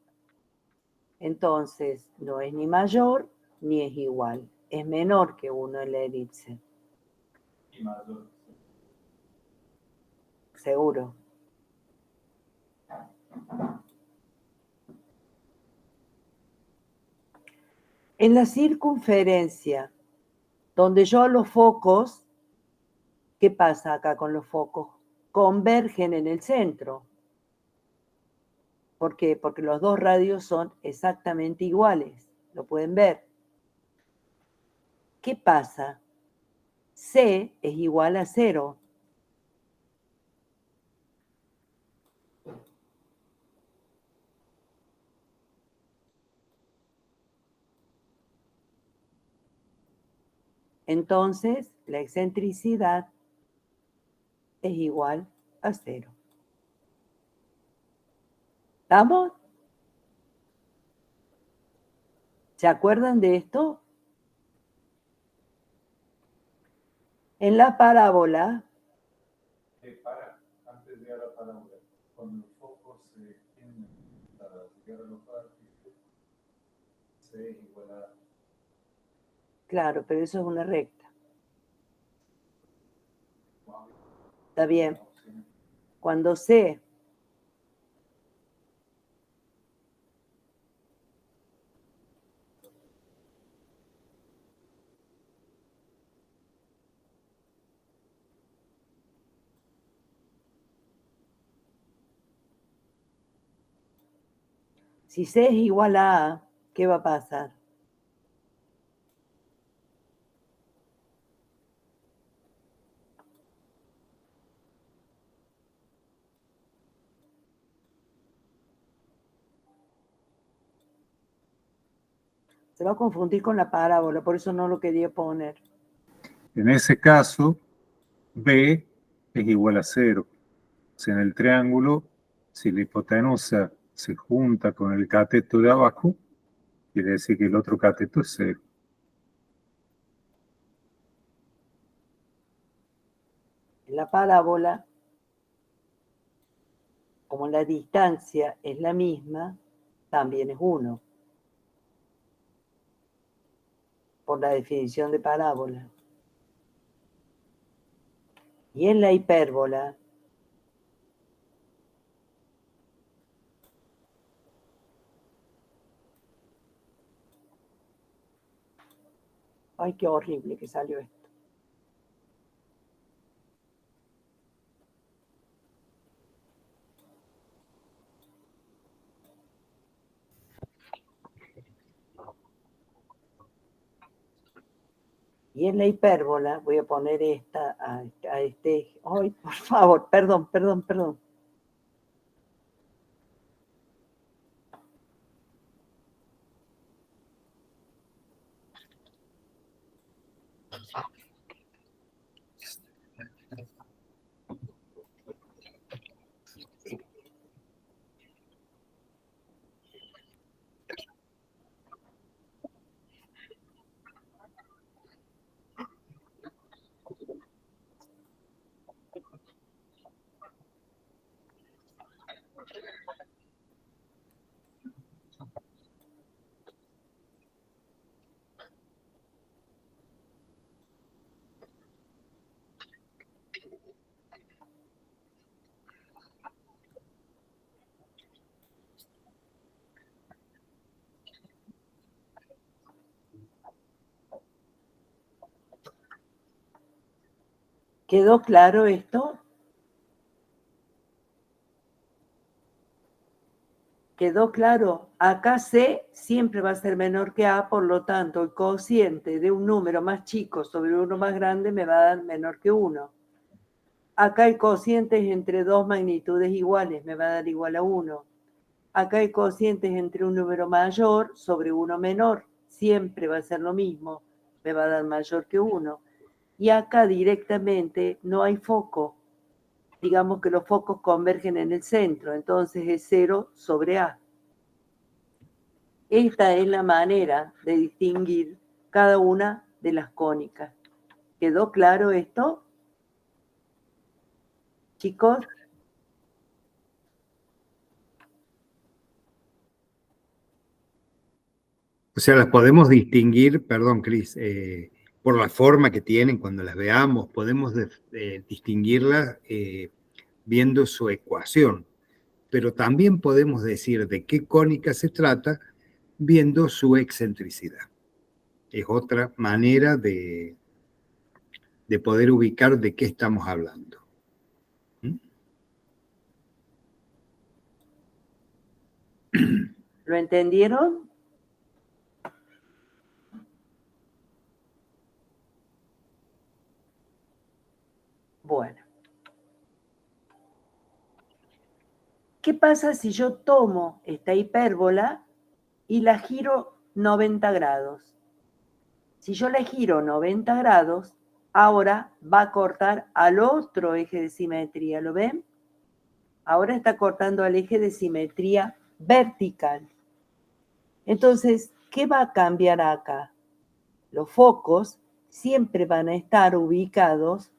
[SPEAKER 4] Entonces, no es ni mayor ni es igual. Es menor que 1 en la elipse. Seguro. En la circunferencia, donde yo los focos, ¿qué pasa acá con los focos? Convergen en el centro. ¿Por qué? Porque los dos radios son exactamente iguales. Lo pueden ver. ¿Qué pasa? C es igual a 0. Entonces, la excentricidad es igual a 0. ¿Estamos? ¿Se acuerdan de esto? En la parábola,
[SPEAKER 1] Antes de llegar a la parábola, cuando el foco se extiende para llegar a los vértices, C es igual a...
[SPEAKER 4] claro, pero eso es una recta. Está bien. Cuando C si C es igual a A, ¿qué va a pasar? Se va a confundir con la parábola, por eso no lo quería poner.
[SPEAKER 1] En ese caso, B es igual a 0. O sea, en el triángulo, si la hipotenusa se junta con el cateto de abajo, quiere decir que el otro cateto es 0.
[SPEAKER 4] En la parábola, como la distancia es la misma, también es 1. Por la definición de parábola. Y en la hipérbola, ay, qué horrible que salió esto. Y en la hipérbola, voy a poner esta a este, ay, por favor, perdón. ¿Quedó claro esto? ¿Quedó claro? Acá C siempre va a ser menor que A, por lo tanto, el cociente de un número más chico sobre uno más grande me va a dar menor que 1. Acá el cociente es entre dos magnitudes iguales, me va a dar igual a 1. Acá el cociente es entre un número mayor sobre uno menor, siempre va a ser lo mismo, me va a dar mayor que 1. Y acá directamente no hay foco. Digamos que los focos convergen en el centro, entonces es 0 sobre A. Esta es la manera de distinguir cada una de las cónicas. ¿Quedó claro esto? Chicos,
[SPEAKER 3] O sea, las podemos distinguir, perdón, Cris, por la forma que tienen cuando las veamos, podemos distinguirlas viendo su ecuación, pero también podemos decir de qué cónica se trata viendo su excentricidad. Es otra manera de poder ubicar de qué estamos hablando.
[SPEAKER 4] ¿lo entendieron? Bueno. ¿Qué pasa si yo tomo esta hipérbola y la giro 90 grados? Si yo la giro 90 grados, ahora va a cortar al otro eje de simetría, ¿lo ven? Ahora está cortando al eje de simetría vertical. Entonces, ¿qué va a cambiar acá? Los focos siempre van a estar ubicados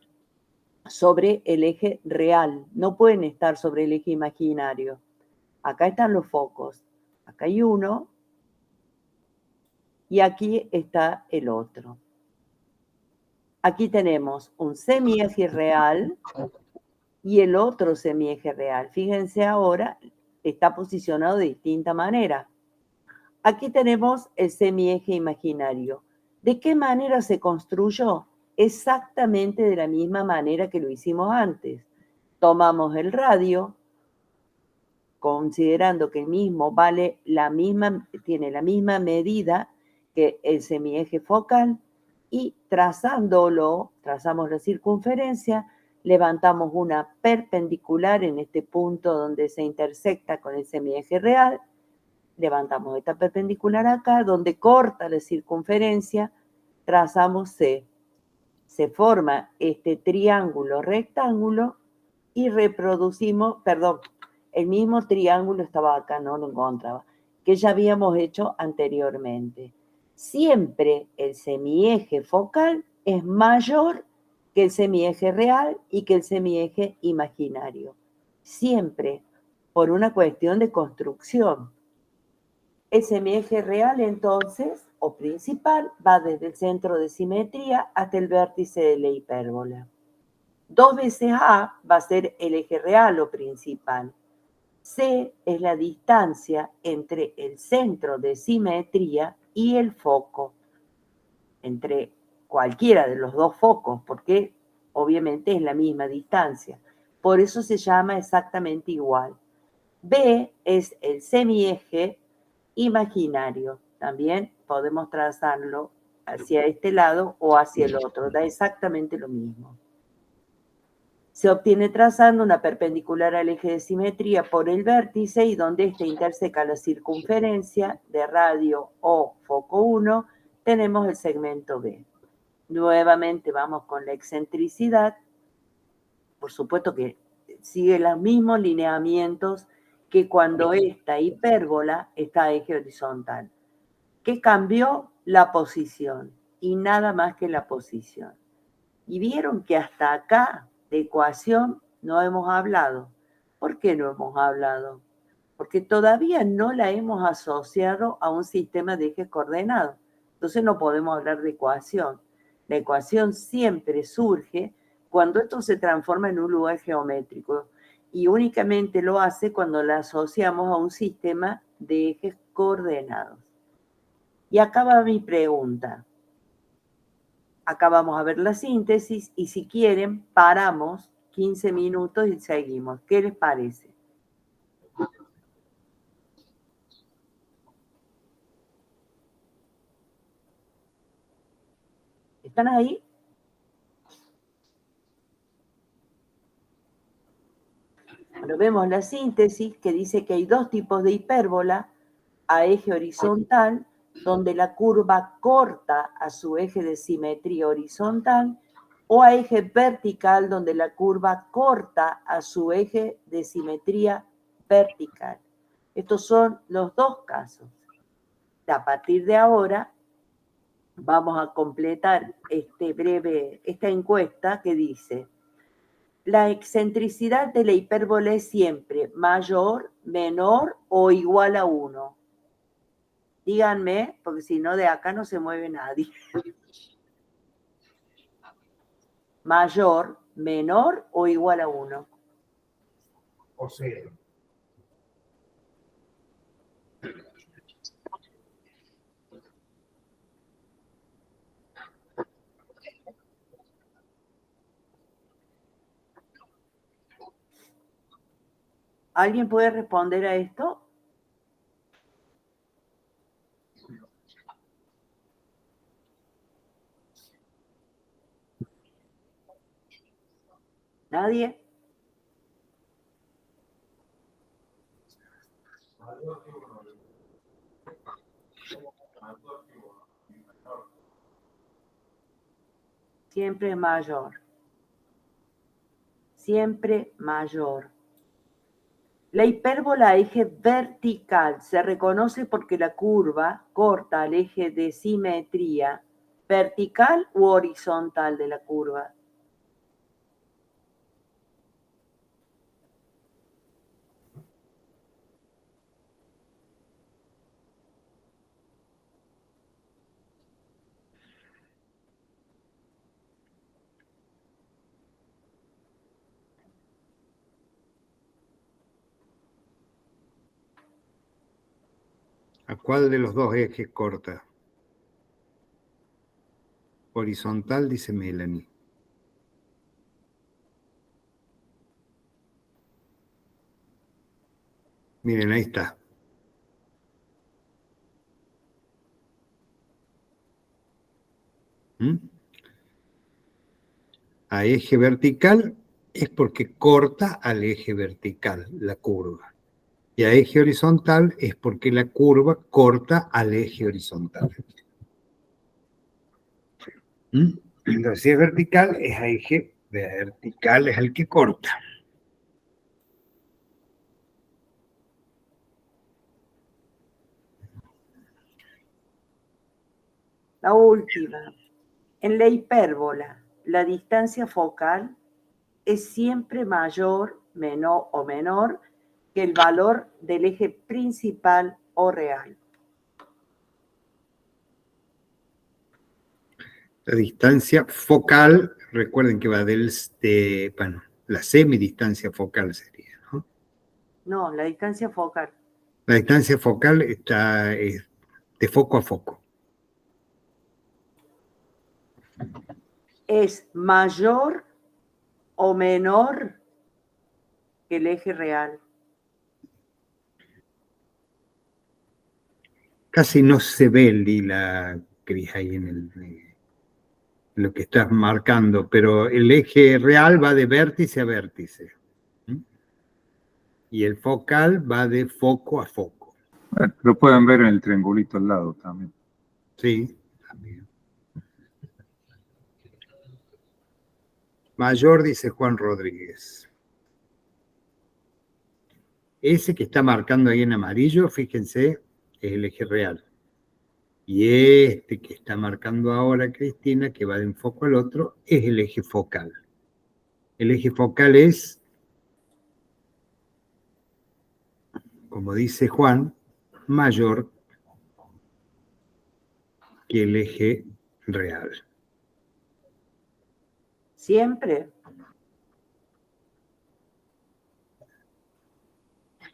[SPEAKER 4] sobre el eje real, no pueden estar sobre el eje imaginario. Acá están los focos, acá hay uno y aquí está el otro. Aquí tenemos un semieje real y el otro semieje real. Fíjense ahora, está posicionado de distinta manera. Aquí tenemos el semieje imaginario. ¿De qué manera se construyó? Exactamente de la misma manera que lo hicimos antes. Tomamos el radio, considerando que el mismo tiene la misma medida que el semieje focal, y trazamos la circunferencia, levantamos una perpendicular en este punto donde se intersecta con el semieje real, levantamos esta perpendicular acá, donde corta la circunferencia, trazamos C. Se forma este triángulo rectángulo y reproducimos, perdón, el mismo triángulo estaba acá, no lo encontraba, que ya habíamos hecho anteriormente. Siempre el semieje focal es mayor que el semieje real y que el semieje imaginario. Siempre, por una cuestión de construcción. El semieje real, entonces, o principal, va desde el centro de simetría hasta el vértice de la hipérbola. 2 veces A va a ser el eje real o principal. C es la distancia entre el centro de simetría y el foco, entre cualquiera de los dos focos, porque obviamente es la misma distancia. Por eso se llama exactamente igual. B es el semieje imaginario. También podemos trazarlo hacia este lado o hacia el otro. Da exactamente lo mismo. Se obtiene trazando una perpendicular al eje de simetría por el vértice y donde éste interseca la circunferencia de radio o foco 1, tenemos el segmento B. Nuevamente vamos con la excentricidad. Por supuesto que sigue los mismos lineamientos que cuando esta hipérbola está a eje horizontal. ¿Qué cambió? La posición, y nada más que la posición. Y vieron que hasta acá de ecuación no hemos hablado. ¿Por qué no hemos hablado? Porque todavía no la hemos asociado a un sistema de ejes coordenados. Entonces no podemos hablar de ecuación. La ecuación siempre surge cuando esto se transforma en un lugar geométrico y únicamente lo hace cuando la asociamos a un sistema de ejes coordenados. Y acá va mi pregunta. Acá vamos a ver la síntesis y si quieren paramos 15 minutos y seguimos. ¿Qué les parece? ¿Están ahí? Bueno, vemos la síntesis que dice que hay dos tipos de hipérbola a eje horizontal, donde la curva corta a su eje de simetría horizontal, o a eje vertical, donde la curva corta a su eje de simetría vertical. Estos son los dos casos. A partir de ahora vamos a completar esta encuesta que dice: la excentricidad de la hipérbola es siempre mayor, menor o igual a 1. Díganme, porque si no de acá no se mueve nadie. Mayor, menor o igual a 1.
[SPEAKER 3] O cero.
[SPEAKER 4] ¿Alguien puede responder a esto? ¿Nadie? Siempre mayor. Siempre mayor. La hipérbola a eje vertical se reconoce porque la curva corta el eje de simetría vertical u horizontal de la curva.
[SPEAKER 3] ¿A cuál de los dos ejes corta? Horizontal, dice Melanie. Miren, ahí está. ¿Mm? A eje vertical es porque corta al eje vertical la curva. Y a eje horizontal es porque la curva corta al eje horizontal. ¿Mm? Entonces, si es vertical, es a eje vertical, es el que corta.
[SPEAKER 4] La última. En la hipérbola, la distancia focal es siempre mayor, menor o menor que el valor del eje principal o real.
[SPEAKER 3] La distancia focal, recuerden que va bueno, la semidistancia focal sería, ¿no?
[SPEAKER 4] No, la distancia focal.
[SPEAKER 3] La distancia focal está de foco a foco.
[SPEAKER 4] Es mayor o menor que el eje real.
[SPEAKER 3] Casi no se ve el lila, Cris, ahí en lo que estás marcando, pero el eje real va de vértice a vértice. ¿Mm? Y el focal va de foco a foco.
[SPEAKER 1] Bueno, lo pueden ver en el triangulito al lado también.
[SPEAKER 3] Sí, también. Mayor, dice Juan Rodríguez. Ese que está marcando ahí en amarillo, fíjense, es el eje real. Y este que está marcando ahora Cristina, que va de un foco al otro, es el eje focal. El eje focal es, como dice Juan, mayor que el eje real.
[SPEAKER 4] Siempre.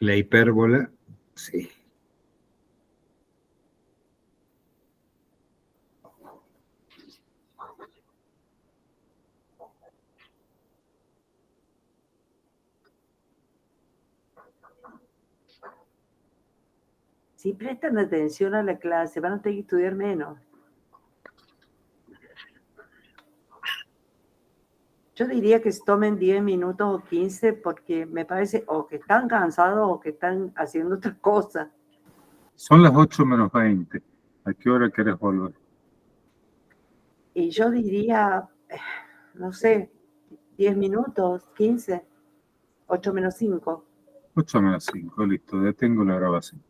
[SPEAKER 3] La hipérbola, sí.
[SPEAKER 4] Si prestan atención a la clase, van a tener que estudiar menos. Yo diría que se tomen 10 minutos o 15 porque me parece o que están cansados o que están haciendo otras cosas.
[SPEAKER 1] Son las 8 menos 20. ¿A qué hora querés volver?
[SPEAKER 4] Y yo diría, no sé, 10 minutos, 15, 8 menos 5.
[SPEAKER 1] 8 menos 5, listo, detengo la grabación.